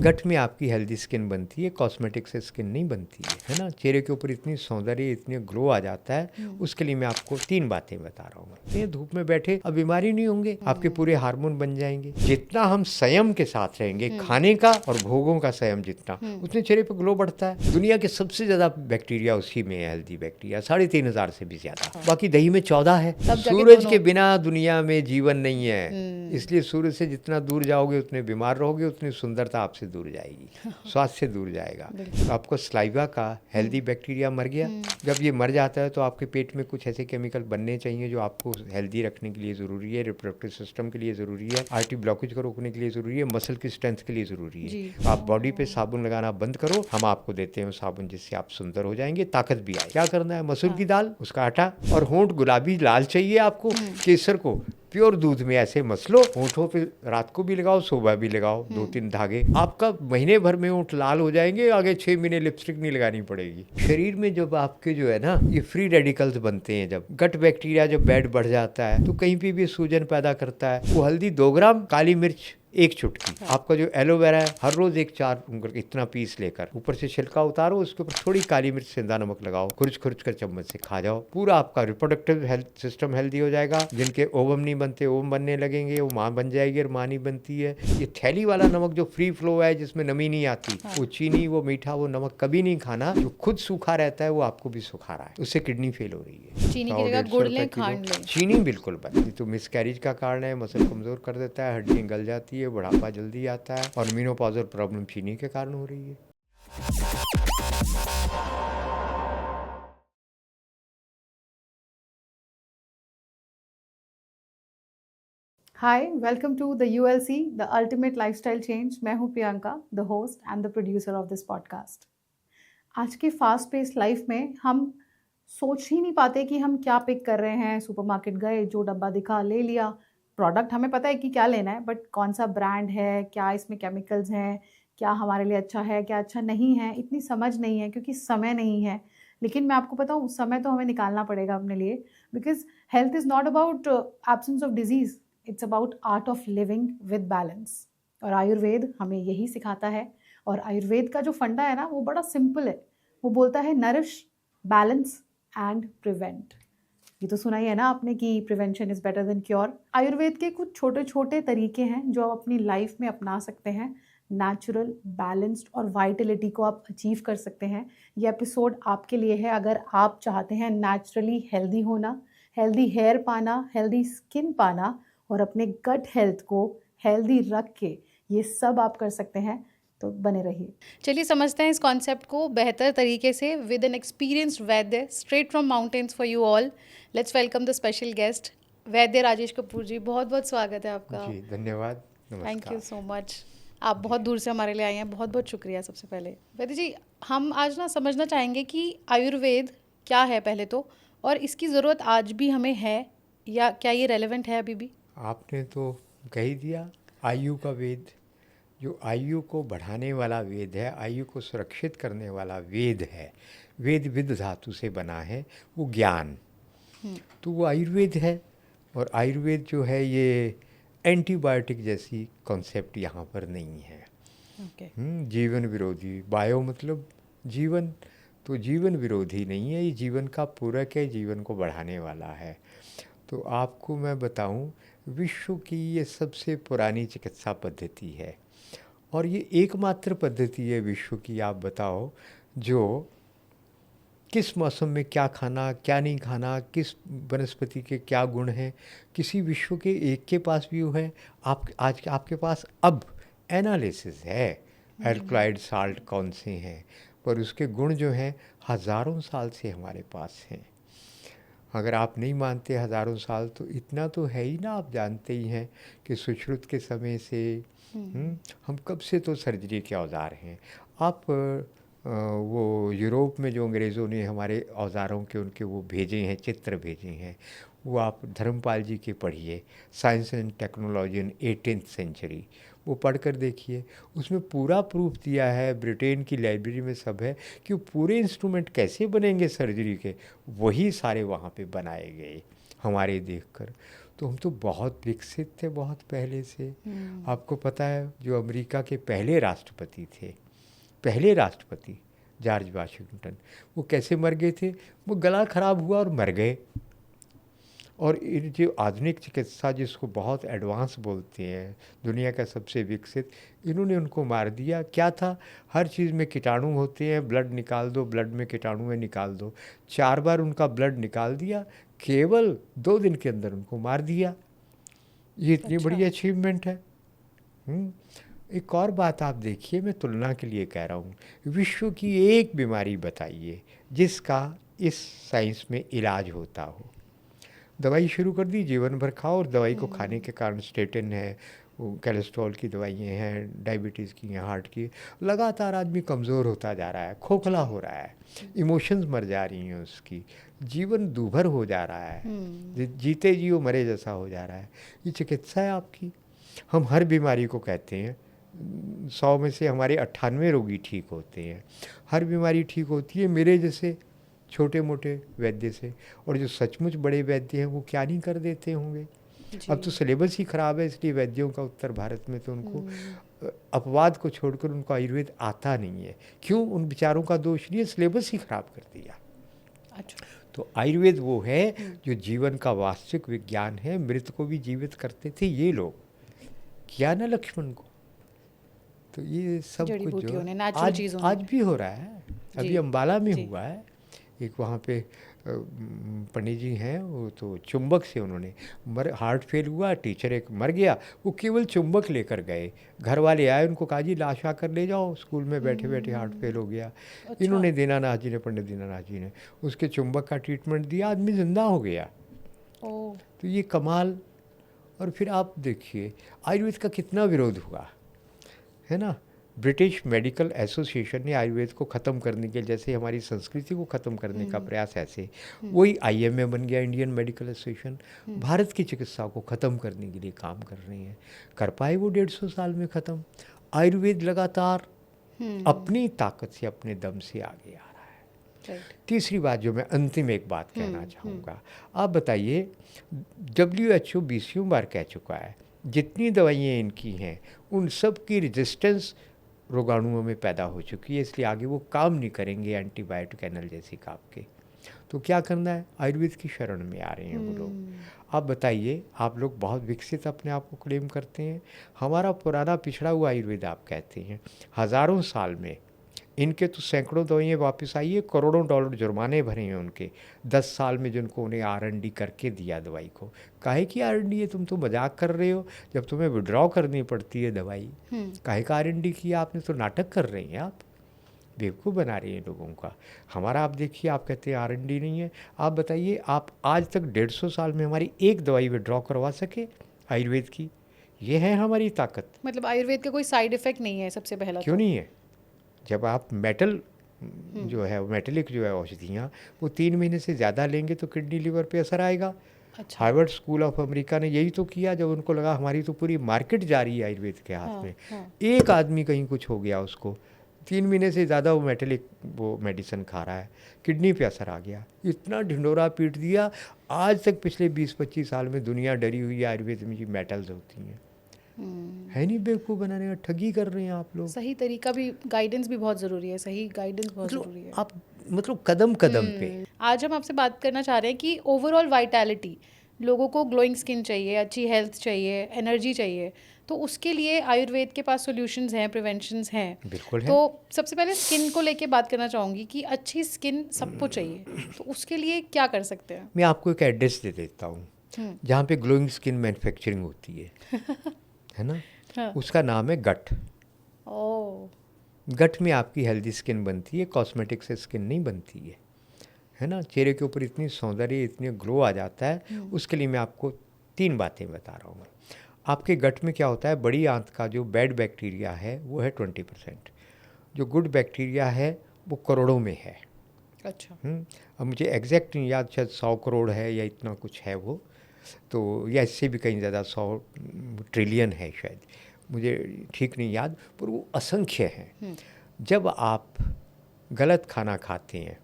गट में आपकी healthy skin बनती है, कॉस्मेटिक से स्किन नहीं बनती है ना। चेहरे के ऊपर इतनी सौंदर्य, इतनी ग्लो आ जाता है। उसके लिए मैं आपको 3 बातें बता रहा हूँ। ये धूप में बैठे अब बीमारी नहीं होंगे, आपके पूरे हार्मोन बन जाएंगे। जितना हम संयम के साथ रहेंगे, खाने का और भोगों का संयम जितना, उतने चेहरे पे ग्लो बढ़ता है। दुनिया के सबसे ज्यादा बैक्टीरिया उसी में है, हेल्दी बैक्टीरिया 3,500 से भी ज्यादा। बाकी दही में 14 है। सूरज के बिना दुनिया में जीवन नहीं है, इसलिए सूरज से जितना दूर जाओगे उतने बीमार रहोगे, उतनी सुंदरता आपसे दूर जाएगी, स्वास्थ्य से दूर जाएगा। तो आपको सलाइवा का हेल्दी बैक्टीरिया मर गया। जब ये मर जाता है तो आपके पेट में कुछ ऐसे केमिकल बनने चाहिए जो आपको हेल्दी रखने के लिए ज़रूरी है, रिप्रोडक्टिव सिस्टम के लिए ज़रूरी है, आर्टरी ब्लॉकेज को रोकने के लिए ज़रूरी है, मसल की स्ट्रेंथ के लिए ज़रूरी है। आप बॉडी पे साबुन लगाना बंद करो, हम आपको देते हैं साबुन जिससे आप सुंदर हो जाएंगे, ताकत भी आए। क्या करना है? मसूर की दाल, उसका आटा और होंठ गुलाबी लाल चाहिए आपको। केसर को प्योर दूध में ऐसे मसलो, होंठों पे रात को भी लगाओ, सुबह भी लगाओ, 2-3 धागे, आपका महीने भर में होंठ लाल हो जाएंगे। आगे 6 महीने लिपस्टिक नहीं लगानी पड़ेगी। शरीर में जब आपके जो है ना ये फ्री रेडिकल्स बनते हैं, जब गट बैक्टीरिया जब बैड बढ़ जाता है तो कहीं पे भी सूजन पैदा करता है। वो हल्दी 2 ग्राम, काली मिर्च 1 चुटकी, आपका जो एलोवेरा है हर रोज 1 4 उंगल इतना पीस लेकर ऊपर से छिलका उतारो, उसके ऊपर थोड़ी काली मिर्च, सेंधा नमक लगाओ, खुरच खुरच कर चम्मच से खा जाओ। पूरा आपका रिप्रोडक्टिव हेल्थ सिस्टम हेल्दी हो जाएगा। जिनके ओवम नहीं बनते ओवम बनने लगेंगे, वो माँ बन जाएगी और माँ नहीं बनती है। ये थैली वाला नमक जो फ्री फ्लो है, जिसमें नमी नहीं आती, वो चीनी, वो मीठा, वो नमक कभी नहीं खाना। जो खुद सूखा रहता है वो आपको भी सुखा रहा है, उससे किडनी फेल हो रही है। चीनी की जगह गुड़ लें, खांड लें। चीनी बिल्कुल बंद, तो मिसकैरेज का कारण है, मसल कमजोर कर देता है, हड्डियां गल जाती है, बुढ़ापा जल्दी आता है, और मेनोपॉजल प्रॉब्लम चीनी के कारण हो रही है। Hi, welcome to the ULC, the ultimate lifestyle change. मैं हूँ Priyanka, the host and the producer of this podcast. आज की फास्ट पेस्ड लाइफ में हम सोच ही नहीं पाते कि हम क्या पिक कर रहे हैं। सुपरमार्केट गए, जो डब्बा दिखा ले लिया। प्रोडक्ट हमें पता है कि क्या लेना है, बट कौन सा ब्रांड है, क्या इसमें केमिकल्स हैं, क्या हमारे लिए अच्छा है, क्या अच्छा नहीं है, इतनी समझ नहीं है क्योंकि समय नहीं है। लेकिन मैं आपको बताऊँ, समय तो हमें निकालना पड़ेगा अपने लिए, because health is not about absence of disease, it's about art of living with balance. और आयुर्वेद हमें यही सिखाता है। और आयुर्वेद का जो फंडा है ना, वो बड़ा सिंपल है। वो बोलता है नरिश, बैलेंस एंड प्रिवेंट। ये तो सुना ही है ना आपने कि prevention is better than cure. Ayurveda के कुछ छोटे छोटे तरीके हैं जो आप अपनी लाइफ में अपना सकते हैं। नेचुरल, बैलेंस्ड और वाइटलिटी को आप अचीव कर सकते हैं। ये एपिसोड आपके लिए है अगर आप चाहते हैं नेचुरली हेल्दी होना, हेल्दी हेयर पाना, हेल्दी स्किन पाना और अपने गट हेल्थ को हेल्दी रख के ये सब आप कर सकते हैं। तो बने रहिए। चलिए समझते हैं इस कॉन्सेप्ट को बेहतर तरीके से with N experienced Vaidya straight from mountains for you all. Let's welcome the special guest वैद्य राजेश कपूर जी। बहुत बहुत स्वागत है आपका जी धन्यवाद, थैंक यू नमस्कार। So much. आप बहुत दूर से हमारे लिए आए हैं, बहुत बहुत शुक्रिया। सबसे पहले वैद्य जी, हम आज ना समझना चाहेंगे कि आयुर्वेद क्या है पहले तो, और इसकी ज़रूरत आज भी हमें है या क्या ये रेलेवेंट है अभी भी? आपने तो कह ही दिया, आयु का वेद, जो आयु को बढ़ाने वाला वेद है, आयु को सुरक्षित करने वाला वेद है। वेद विद धातु से बना है, वो ज्ञान, तो वो आयुर्वेद है। और आयुर्वेद जो है ये एंटीबायोटिक जैसी कॉन्सेप्ट यहाँ पर नहीं है। ओके। जीवन विरोधी, बायो मतलब जीवन, तो जीवन विरोधी नहीं है, ये जीवन का पूरक है, जीवन को बढ़ाने वाला है। तो आपको मैं बताऊं, विश्व की ये सबसे पुरानी चिकित्सा पद्धति है, और ये एकमात्र पद्धति है विश्व की, आप बताओ, जो किस मौसम में क्या खाना क्या नहीं खाना, किस वनस्पति के क्या गुण हैं, किसी विश्व के एक के पास भी है। आप आज आपके पास अब एनालिसिस है, एल्कलाइड साल्ट कौन से हैं, पर उसके गुण जो हैं हज़ारों साल से हमारे पास हैं। अगर आप नहीं मानते हज़ारों साल, तो इतना तो है ही ना, आप जानते ही हैं कि सुश्रुत के समय से हम कब से तो सर्जरी के औजार हैं। आप वो यूरोप में जो अंग्रेज़ों ने हमारे औजारों के उनके वो भेजे हैं, चित्र भेजे हैं, वो आप धर्मपाल जी के पढ़िए, science and technology in 18th century, वो पढ़ कर देखिए। उसमें पूरा प्रूफ दिया है, ब्रिटेन की लाइब्रेरी में सब है, कि वो पूरे इंस्ट्रूमेंट कैसे बनेंगे सर्जरी के, वही सारे वहाँ पे बनाए गए हमारे देखकर। तो हम तो बहुत विकसित थे बहुत पहले से। आपको पता है जो अमेरिका के पहले राष्ट्रपति जॉर्ज वाशिंगटन, वो कैसे मर गए थे? वो गला खराब हुआ और मर गए। और ये जो आधुनिक चिकित्सा जिसको बहुत एडवांस बोलते हैं, दुनिया का सबसे विकसित, इन्होंने उनको मार दिया। क्या था? हर चीज़ में कीटाणु होते हैं, ब्लड निकाल दो, ब्लड में कीटाणु है निकाल दो। 4 बार उनका ब्लड निकाल दिया, केवल 2 दिन के अंदर उनको मार दिया। ये इतनी बड़ी अचीवमेंट है। एक और बात आप देखिए, मैं तुलना के लिए कह रहा हूँ, विश्व की एक बीमारी बताइए जिसका इस साइंस में इलाज होता हो। दवाई शुरू कर दी, जीवन भर खाओ, और दवाई को खाने के कारण स्टेटिन है, कोलेस्ट्रॉल की दवाइयाँ हैं, डायबिटीज़ की हैं, हार्ट की, लगातार आदमी कमज़ोर होता जा रहा है, खोखला हो रहा है, इमोशंस मर जा रही हैं उसकी, जीवन दूभर हो जा रहा है, जीते जी वो मरे जैसा हो जा रहा है। ये चिकित्सा है आपकी। हम हर बीमारी को कहते हैं 100 में से हमारे 98 रोगी ठीक होते हैं। हर बीमारी ठीक होती है मेरे जैसे छोटे मोटे वैद्य से। और जो सचमुच बड़े वैद्य हैं वो क्या नहीं कर देते होंगे। अब तो सिलेबस ही ख़राब है, इसलिए वैद्यों का उत्तर भारत में तो उनको अपवाद को छोड़कर उनको आयुर्वेद आता नहीं है। क्यों? उन विचारों का दोष नहीं है, सिलेबस ही ख़राब कर दिया। अच्छा। तो आयुर्वेद वो है जो जीवन का वास्तविक विज्ञान है। मृत को भी जीवित करते थे ये लोग, किया ना लक्ष्मण को। तो ये सब कुछ जो आज भी हो रहा है। अभी अम्बाला में हुआ है, एक वहाँ पे पंडित जी हैं, वो तो चुंबक से उन्होंने हार्ट फेल हुआ, टीचर एक मर गया, वो केवल चुंबक लेकर गए। घर वाले आए, उनको कहा जी लाश आकर ले जाओ, स्कूल में बैठे बैठे हार्ट फेल हो गया। अच्छा। इन्होंने दीनानाथ जी ने, पंडित दीनानाथ जी ने उसके चुंबक का ट्रीटमेंट दिया, आदमी जिंदा हो गया। तो ये कमाल। और फिर आप देखिए आयुर्वेद का कितना विरोध हुआ है ना। ब्रिटिश मेडिकल एसोसिएशन ने आयुर्वेद को ख़त्म करने के लिए, जैसे हमारी संस्कृति को ख़त्म करने का प्रयास, ऐसे वही IMA बन गया, इंडियन मेडिकल एसोसिएशन। भारत की चिकित्सा को ख़त्म करने के लिए काम कर रही हैं। कर पाए वो 150 साल में ख़त्म। आयुर्वेद लगातार अपनी ताकत से, अपने दम से आगे आ रहा है। तीसरी बात जो मैं अंतिम एक बात कहना चाहूँगा, आप बताइए, WHO 20वीं बार कह चुका है जितनी दवाइयाँ इनकी हैं उन सब की रेजिस्टेंस रोगाणुओं में पैदा हो चुकी है, इसलिए आगे वो काम नहीं करेंगे एंटीबायोटिक एनाल्जेसिक आपके। तो क्या करना है? आयुर्वेद की शरण में आ रहे हैं वो लोग। आप बताइए, आप लोग बहुत विकसित अपने आप को क्लेम करते हैं, हमारा पुराना पिछड़ा हुआ आयुर्वेद आप कहते हैं। हज़ारों साल में इनके तो सैकड़ों दवाइयाँ वापस आई है, करोड़ों डॉलर जुर्माने भरे हैं उनके 10 साल में, जिनको उन्हें R&D करके दिया दवाई को। काहे की R&D है? तुम तो मजाक कर रहे हो, जब तुम्हें विड्रॉ करनी पड़ती है दवाई, काहे का R&D किया आपने? तो नाटक कर रही हैं आप, बेवकूफ़ बना रही हैं लोगों का। हमारा आप देखिए, आप कहते हैं R&D नहीं है। आप बताइए, आप आज तक 150 साल में हमारी एक दवाई विड्रॉ करवा सके आयुर्वेद की? ये है हमारी ताकत। मतलब आयुर्वेद का कोई साइड इफेक्ट नहीं है सबसे पहला? क्यों नहीं है? जब आप मेटल जो है, मेटेलिक जो है औषधियाँ, वो 3 महीने से ज़्यादा लेंगे तो किडनी लिवर पे असर आएगा। अच्छा। हार्वर्ड स्कूल ऑफ अमेरिका ने यही तो किया, जब उनको लगा हमारी तो पूरी मार्केट जा रही है आयुर्वेद के हाथ में। एक आदमी कहीं कुछ हो गया, उसको 3 महीने से ज़्यादा वो मेटेलिक वो मेडिसिन खा रहा है, किडनी पे असर आ गया, इतना ढिंडोरा पीट दिया। आज तक पिछले 20-25 साल में दुनिया डरी हुई है आयुर्वेद में जी मेटल्स होती हैं। है नहीं, बेवकूफ़ बनाने का, ठगी कर रहे हैं आप लोग। सही तरीका भी, गाइडेंस भी बहुत ज़रूरी है, सही गाइडेंस बहुत ज़रूरी है। आप मतलब कदम कदम पे। आज हम आपसे बात करना चाह रहे हैं कि ओवरऑल वाइटैलिटी, लोगों को ग्लोइंग स्किन चाहिए, अच्छी हेल्थ चाहिए, एनर्जी चाहिए, तो उसके लिए आयुर्वेद के पास सॉल्यूशंस हैं, प्रिवेंशंस हैं। बिल्कुल है। तो सबसे पहले स्किन को लेके बात करना चाहूँगी कि अच्छी स्किन सबको चाहिए, तो उसके लिए क्या कर सकते हैं? मैं आपको एक एड्रेस दे देता हूँ जहाँ पे ग्लोइंग स्किन मैन्युफैक्चरिंग होती है ना। हाँ। उसका नाम है गट। गट में आपकी हेल्दी स्किन बनती है, कॉस्मेटिक से स्किन नहीं बनती है ना। चेहरे के ऊपर इतनी सौंदर्य, इतनी ग्लो आ जाता है। उसके लिए मैं आपको 3 बातें बता रहा हूँ। आपके गट में क्या होता है, बड़ी आंत का जो बैड बैक्टीरिया है वो है 20%, जो गुड बैक्टीरिया है वो करोड़ों में है। अच्छा। अब मुझे एग्जैक्ट नहीं याद, शायद 100 करोड़ है या इतना कुछ है वो, तो या इससे भी कहीं ज़्यादा 100 ट्रिलियन है शायद, मुझे ठीक नहीं याद, पर वो असंख्य हैं। जब आप गलत खाना खाते हैं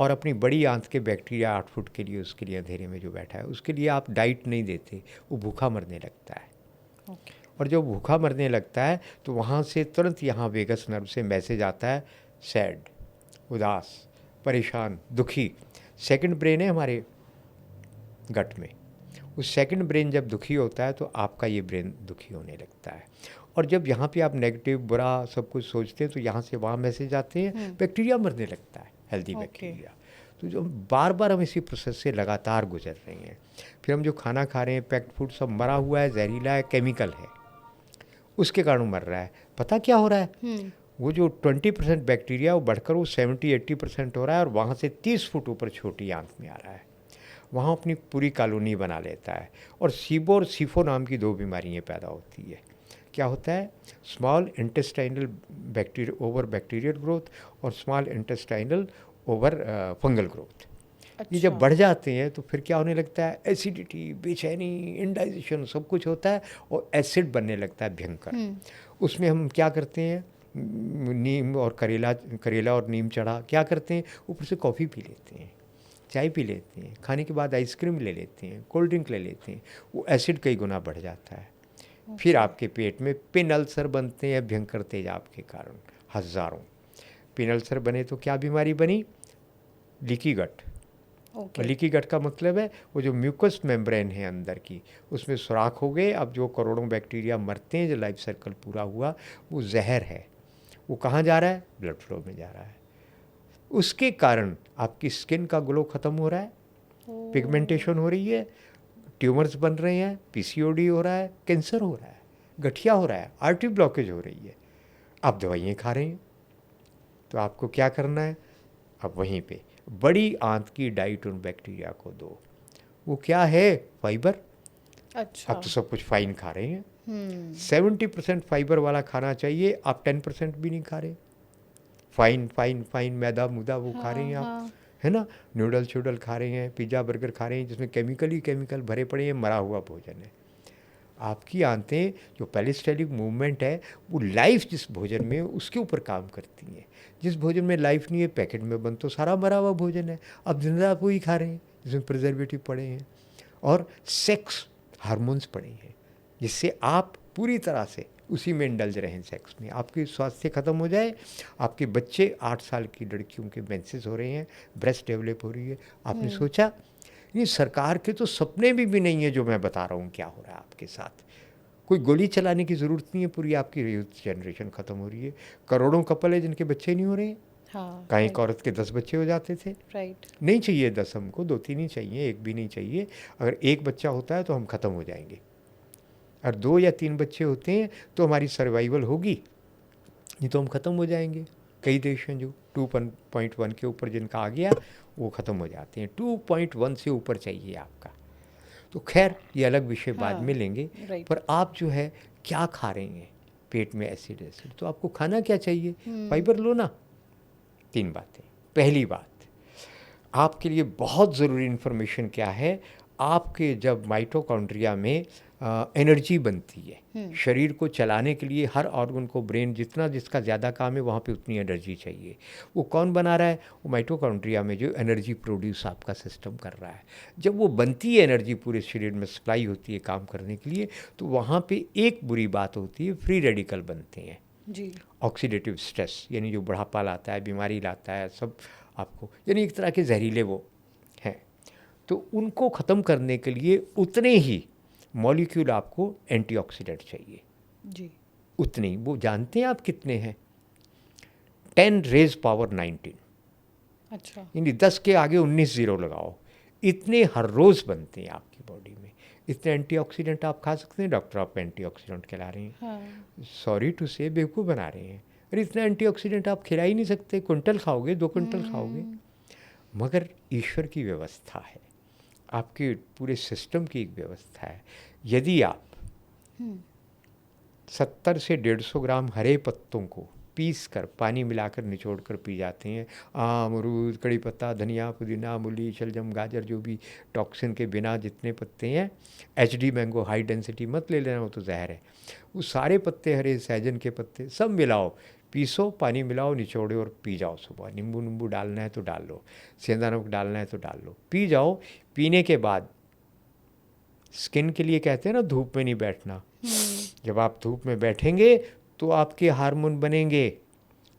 और अपनी बड़ी आंत के बैक्टीरिया 8 फुट के लिए, उसके लिए अंधेरे में जो बैठा है, उसके लिए आप डाइट नहीं देते, वो भूखा मरने लगता है। ओके। और जब भूखा मरने लगता है तो वहाँ से तुरंत यहाँ वेगस नर्व से मैसेज आता है, सैड, उदास, परेशान, दुखी। सेकंड ब्रेन है हमारे गट में, उस सेकंड ब्रेन जब दुखी होता है तो आपका ये ब्रेन दुखी होने लगता है। और जब यहाँ पे आप नेगेटिव, बुरा सब कुछ सोचते हैं तो यहाँ से वहाँ मैसेज आते हैं, बैक्टीरिया मरने लगता है, हेल्दी बैक्टीरिया। तो जो बार बार हम इसी प्रोसेस से लगातार गुजर रहे हैं। फिर हम जो खाना खा रहे हैं, पैक्ड फूड, सब मरा हुआ है, जहरीला है, केमिकल है, उसके कारण मर रहा है। पता क्या हो रहा है, वो जो 20% बैक्टीरिया वो बढ़कर वो 70-80% हो रहा है, और वहाँ से 30 फुट ऊपर छोटी आंत में आ रहा है, वहाँ अपनी पूरी कॉलोनी बना लेता है। और सीबो और सीफो नाम की 2 बीमारियाँ पैदा होती है। क्या होता है, small intestinal bacteria over bacterial growth और small intestinal over fungal growth. ये जब बढ़ जाते हैं तो फिर क्या होने लगता है, एसिडिटी, बेचैनी, इंडाइजेशन सब कुछ होता है, और एसिड बनने लगता है भयंकर। उसमें हम क्या करते हैं, नीम और करेला और नीम चढ़ा क्या करते हैं, ऊपर से कॉफ़ी पी लेते हैं, चाय पी लेते हैं, खाने के बाद आइसक्रीम ले लेते हैं, कोल्ड ड्रिंक ले लेते हैं, वो एसिड कई गुना बढ़ जाता है। फिर आपके पेट में पिन अल्सर बनते हैं भयंकर तेजाब के कारण, हज़ारों पिन अल्सर बने तो क्या बीमारी बनी, leaky gut. Okay. Leaky gut का मतलब है वो जो म्यूकस मेम्ब्रेन है अंदर की, उसमें सुराख हो गए। अब जो करोड़ों बैक्टीरिया मरते हैं, जो लाइफ सर्कल पूरा हुआ, वो जहर है, वो कहाँ जा रहा है, ब्लड फ्लो में जा रहा है। उसके कारण आपकी स्किन का ग्लो ख़त्म हो रहा है, पिगमेंटेशन हो रही है, ट्यूमर्स बन रहे हैं, पीसीओडी हो रहा है, कैंसर हो रहा है, गठिया हो रहा है, आर्टरी ब्लॉकेज हो रही है। आप दवाइयाँ खा रहे हैं, तो आपको क्या करना है, अब वहीं पे बड़ी आंत की डाइट उन बैक्टीरिया को दो। वो क्या है, फाइबर। अच्छा। अब तो सब कुछ फाइन खा रहे हैं, 70% फाइबर वाला खाना चाहिए, आप 10% भी नहीं खा रहे। फाइन फाइन फाइन मैदा मुदा वो खा रहे हैं आप, है ना, नूडल शूडल खा रहे हैं, पिज़्ज़ा बर्गर खा रहे हैं, जिसमें केमिकल ही केमिकल भरे पड़े हैं, मरा हुआ भोजन है। आपकी आंतें जो पेरिस्टाल्टिक मूवमेंट है, वो लाइफ जिस भोजन में उसके ऊपर काम करती हैं। जिस भोजन में लाइफ नहीं है, पैकेट में बंद तो सारा मरा हुआ भोजन है। अब दिन रात वही खा रहे हैं जिसमें प्रिजर्वेटिव पड़े हैं और सेक्स हार्मोन्स पड़े हैं, जिससे आप पूरी तरह से उसी में इंडल्ज रहें सेक्स में, आपकी स्वास्थ्य ख़त्म हो जाए। आपके बच्चे 8 साल की लड़कियों के मेंसेस हो रहे हैं, ब्रेस्ट डेवलप हो रही है। आपने सोचा, ये सरकार के तो सपने भी नहीं है जो मैं बता रहा हूँ क्या हो रहा है आपके साथ। कोई गोली चलाने की ज़रूरत नहीं है, पूरी आपकी यूथ जनरेशन ख़त्म हो रही है। करोड़ों कपल है जिनके बच्चे नहीं हो रहे हैं। हाँ, कहीं एक औरत के 10 बच्चे हो जाते थे। राइट। नहीं चाहिए 10 हमको, 2-3 ही चाहिए, 1 भी नहीं चाहिए। अगर 1 बच्चा होता है तो हम ख़त्म हो जाएंगे, और 2 या 3 बच्चे होते हैं तो हमारी सर्वाइवल होगी, नहीं तो हम ख़त्म हो जाएंगे। कई देश हैं जो 2.1 के ऊपर जिनका आ गया वो ख़त्म हो जाते हैं, 2.1 से ऊपर चाहिए आपका। तो खैर ये अलग विषय बाद में लेंगे। राइट। पर आप जो है क्या खा रहे हैं, पेट में एसिड, तो आपको खाना क्या चाहिए, फाइबर लो ना। 3 बातें। पहली बात, आपके लिए बहुत ज़रूरी इन्फॉर्मेशन क्या है, आपके जब माइटोकॉन्ड्रिया में एनर्जी बनती है, शरीर को चलाने के लिए हर ऑर्गन को, ब्रेन जितना जिसका ज़्यादा काम है वहाँ पे उतनी एनर्जी चाहिए। वो कौन बना रहा है, वो माइटोकॉन्ड्रिया में जो एनर्जी प्रोड्यूस आपका सिस्टम कर रहा है। जब वो बनती है एनर्जी, पूरे शरीर में सप्लाई होती है काम करने के लिए, तो वहाँ पे एक बुरी बात होती है, फ्री रेडिकल बनते हैं जी। ऑक्सीडेटिव स्ट्रेस, यानी जो बुढ़ापा लाता है, बीमारी लाता है, सब आपको, यानी एक तरह के जहरीले वो हैं। तो उनको ख़त्म करने के लिए उतने ही मॉलिक्यूल आपको एंटीऑक्सीडेंट चाहिए, जी। उतने ही। वो जानते हैं आप कितने हैं, 10 रेज पावर 19, अच्छा। यानी 10 के आगे 19 ज़ीरो लगाओ, इतने हर रोज़ बनते हैं आपकी बॉडी में। इतने एंटीऑक्सीडेंट आप खा सकते हैं, डॉक्टर आप एंटीऑक्सीडेंट खिला रहे हैं, हाँ। सॉरी टू से बेवकूफ़ बना रहे हैं। अरे इतना एंटीऑक्सीडेंट आप खिला ही नहीं सकते, क्विंटल खाओगे, 2 क्विंटल खाओगे। मगर ईश्वर की व्यवस्था है, आपके पूरे सिस्टम की एक व्यवस्था है। यदि आप 70 से 150 ग्राम हरे पत्तों को पीस कर पानी मिलाकर निचोड़ कर पी जाते हैं, आम, अमरूद, कड़ी पत्ता, धनिया, पुदीना, मूली, शलजम, गाजर, जो भी टॉक्सिन के बिना जितने पत्ते हैं, HD मैंगो हाई डेंसिटी मत ले लेना, वो तो जहर है। वो सारे पत्ते हरे, सहजन के पत्ते सब मिलाओ, पीसो, पानी मिलाओ, निचोड़ो और पी जाओ सुबह। नींबू डालना है तो डाल लो, सेंधा नमक डालना है तो डाल लो, पी जाओ। पीने के बाद स्किन के लिए कहते हैं ना धूप में नहीं बैठना। जब आप धूप में बैठेंगे तो आपके हार्मोन बनेंगे,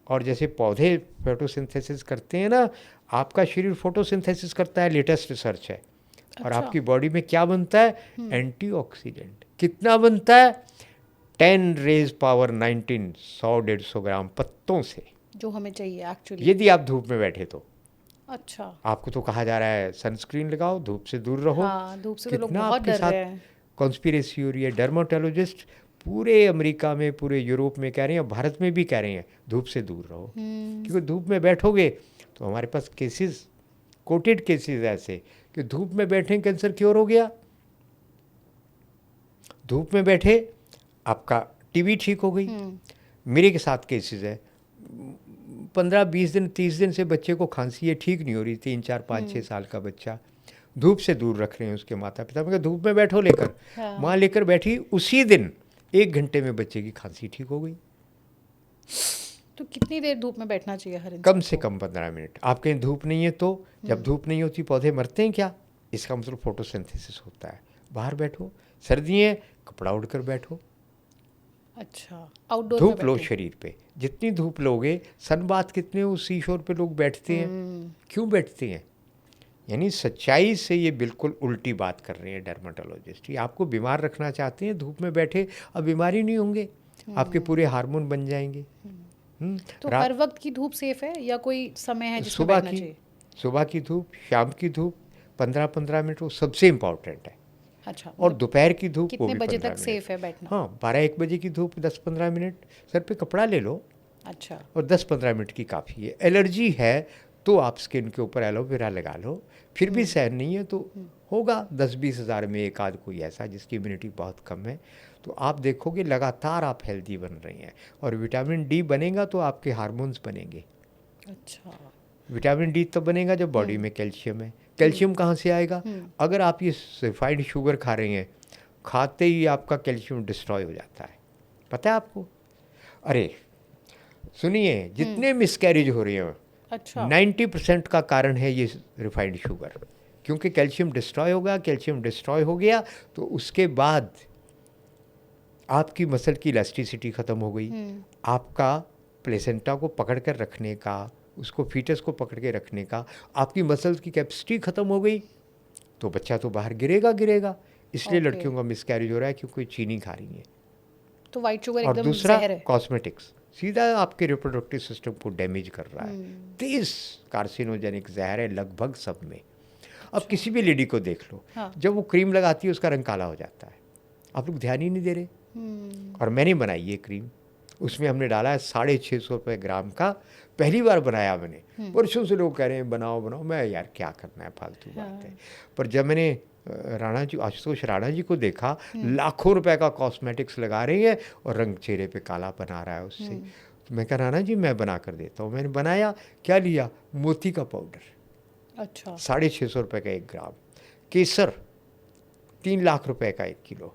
और जैसे पौधे फोटोसिंथेसिस करते हैं ना, आपका शरीर फोटोसिंथेसिस करता है, लेटेस्ट रिसर्च है। और अच्छा। आपकी बॉडी में क्या बनता है? एंटीऑक्सीडेंट। कितना बनता है? 10 रेज पावर 19, 100-150 ग्राम पत्तों से, जो हमें चाहिए एक्चुअली। यदि आप धूप में बैठे तो। अच्छा। आपको तो कहा जा रहा है सनस्क्रीन लगाओ, धूप से दूर रहो। हाँ, धूप से तो लोग कितना बहुत आपके डर साथ रहे हैं। कॉन्स्पिरेसी हो रही है। डर्माटोलॉजिस्ट पूरे अमेरिका में, पूरे यूरोप में कह रहे हैं, भारत में भी कह रहे हैं, धूप से दूर रहो। क्योंकि धूप में बैठोगे तो हमारे पास केसेस, कोटेड केसेस ऐसे कि धूप में बैठे कैंसर क्योर हो गया, धूप में बैठे आपका टीबी ठीक हो गई। मेरे के साथ केसेस है, 15-20 दिन 30 दिन से बच्चे को खांसी है, ठीक नहीं हो रही, 3, 4, 5, 6 साल का बच्चा। धूप से दूर रख रहे हैं उसके माता पिता। मैं कहा धूप में बैठो लेकर। हाँ। माँ लेकर बैठी, उसी दिन 1 घंटे में बच्चे की खांसी ठीक हो गई। तो कितनी देर धूप में बैठना चाहिए हर इंसान कम से कम 15 मिनट। आप कहीं धूप नहीं है तो, जब धूप नहीं होती पौधे मरते हैं क्या? इसका मतलब फोटोसिंथेसिस होता है। बाहर बैठो, सर्दी है कपड़ा ओढ़कर बैठो। अच्छा, आउटडोर धूप लो शरीर पे, जितनी धूप लोगे। सनबाथ कितने उसी शोर पे लोग बैठते हैं। क्यों बैठते हैं? यानी सच्चाई से ये बिल्कुल उल्टी बात कर रहे हैं डर्माटोलॉजिस्ट। ये आपको बीमार रखना चाहते हैं, धूप में बैठे अब बीमारी नहीं होंगे, आपके पूरे हार्मोन बन जाएंगे। तो हर वक्त की धूप सेफ है या कोई समय है जिसमें सुबह बैठना की, चाहिए? सुबह की धूप, शाम की धूप 15-15 मिनट वो सबसे इम्पॉर्टेंट है। अच्छा, और दोपहर की धूप वो कितने भी बजे 15 तक मिनट। सेफ है बैठना? हाँ, 12-1 बजे की धूप 10-15 मिनट, सर पे कपड़ा ले लो अच्छा। और 10-15 मिनट की काफ़ी है। एलर्जी है तो आप स्किन के ऊपर एलोवेरा लगा लो, फिर भी सहन नहीं है तो होगा 10-20 हज़ार में एक आध कोई ऐसा जिसकी इम्यूनिटी बहुत कम है। तो आप देखोगे लगातार आप हेल्दी बन रही हैं, और विटामिन डी बनेगा तो आपके हार्मोन्स बनेंगे। अच्छा। विटामिन डी तब बनेगा जब बॉडी में कैल्शियम है। कैल्शियम कहाँ से आएगा? अगर आप ये रिफाइंड शुगर खा रहे हैं, खाते ही आपका कैल्शियम डिस्ट्रॉय हो जाता है, पता है आपको? अरे सुनिए, जितने मिसकैरेज हो रही हैं, अच्छा। 90% का कारण है ये रिफाइंड शुगर। क्योंकि कैल्शियम डिस्ट्रॉय होगा, कैल्शियम डिस्ट्रॉय हो गया तो उसके बाद आपकी मसल की इलास्टिसिटी ख़त्म हो गई। आपका प्लेसेंटा को पकड़ कर रखने का, उसको फीटस को पकड़ के रखने का, आपकी मसल्स की कैपेसिटी ख़त्म हो गई तो बच्चा तो बाहर गिरेगा। इसलिए Okay. लड़कियों का मिसकैरेज हो रहा है क्योंकि चीनी खा रही है। तो वाइट शुगर और एकदम दूसरा जहर है। कॉस्मेटिक्स सीधा आपके रिप्रोडक्टिव सिस्टम को डैमेज कर रहा है। 30 कार्सिनोजेनिक जहर है लगभग सब में। अब किसी भी लेडी को देख लो, हाँ। जब वो क्रीम लगाती है उसका रंग काला हो जाता है, आप लोग ध्यान ही नहीं दे रहे। और मैंने बनाई ये क्रीम, उसमें हमने डाला है 650 रुपये ग्राम का। पहली बार बनाया मैंने, वर्षों से लोग कह रहे हैं बनाओ, मैं यार क्या करना है, फालतू बात है। पर जब मैंने आशुतोष राणा जी को देखा, लाखों रुपए का कॉस्मेटिक्स लगा रही है और रंग चेहरे पे काला बना रहा है उससे, तो मैं कहा राणा जी मैं बना कर देता हूँ। मैंने बनाया, क्या लिया? मोती का पाउडर, अच्छा। 650 रुपये का 1 ग्राम, केसर 3 लाख रुपए का 1 किलो,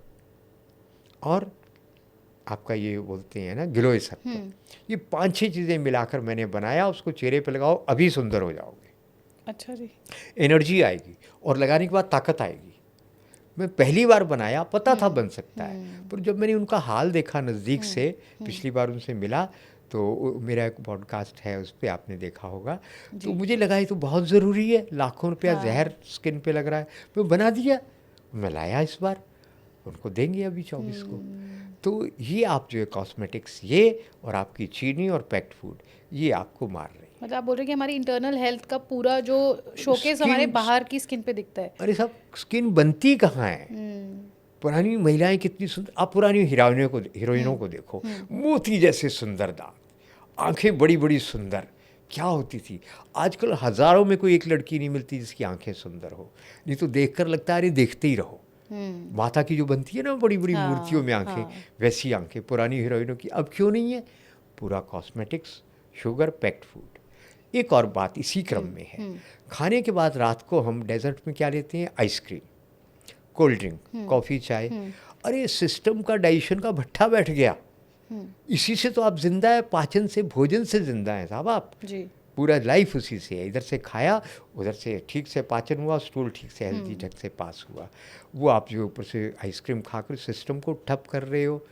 और आपका ये बोलते हैं ना गिलोय सत्तू, ये 5-6 चीज़ें मिलाकर मैंने बनाया। उसको चेहरे पे लगाओ, अभी सुंदर हो जाओगे। अच्छा जी। एनर्जी आएगी और लगाने के बाद ताकत आएगी। मैं पहली बार बनाया, पता था बन सकता है, पर जब मैंने उनका हाल देखा नज़दीक से, पिछली बार उनसे मिला तो मेरा एक पॉडकास्ट है उस पर आपने देखा होगा, तो मुझे लगा ये तो बहुत ज़रूरी है, लाखों रुपया जहर स्किन पे लग रहा है। मैं बना दिया, मैं लाया इस बार, उनको देंगे अभी 24 को। तो ये आप जो है कॉस्मेटिक्स, ये और आपकी चीनी और पैक्ड फूड, ये आपको मार रही है। मतलब आप बोल रहे हैं कि हमारी इंटरनल हेल्थ का पूरा जो शोकेस हमारे बाहर की स्किन पे दिखता है। अरे साहब, स्किन बनती कहाँ है? पुरानी महिलाएं कितनी सुंदर, आप पुरानी हीरोइनों को देखो, मोती जैसे सुंदर दांत, आंखें बड़ी बड़ी सुंदर, क्या होती थी। आजकल हजारों में कोई एक लड़की नहीं मिलती जिसकी आंखें सुंदर हो, नहीं तो देखकर लगता है अरे देखते ही रहो। माता की जो बनती है ना बड़ी बड़ी मूर्तियों में आंखें, वैसी आंखें पुरानी हीरोइनों की अब क्यों नहीं है? पूरा कॉस्मेटिक्स, शुगर, पैक्ड फूड। एक और बात इसी क्रम में है, खाने के बाद रात को हम डेजर्ट में क्या लेते हैं? आइसक्रीम, कोल्ड ड्रिंक, कॉफ़ी, चाय। अरे सिस्टम का डाइजेशन का भट्ठा बैठ गया, इसी से तो आप जिंदा है, पाचन से, भोजन से जिंदा है साहब आप। जी। पूरा लाइफ उसी से है। इधर से खाया, उधर से ठीक से पाचन हुआ, स्टूल ठीक से हेल्दी ढंग से पास हुआ। वो आप जो ऊपर से आइसक्रीम खाकर सिस्टम को ठप कर रहे हो,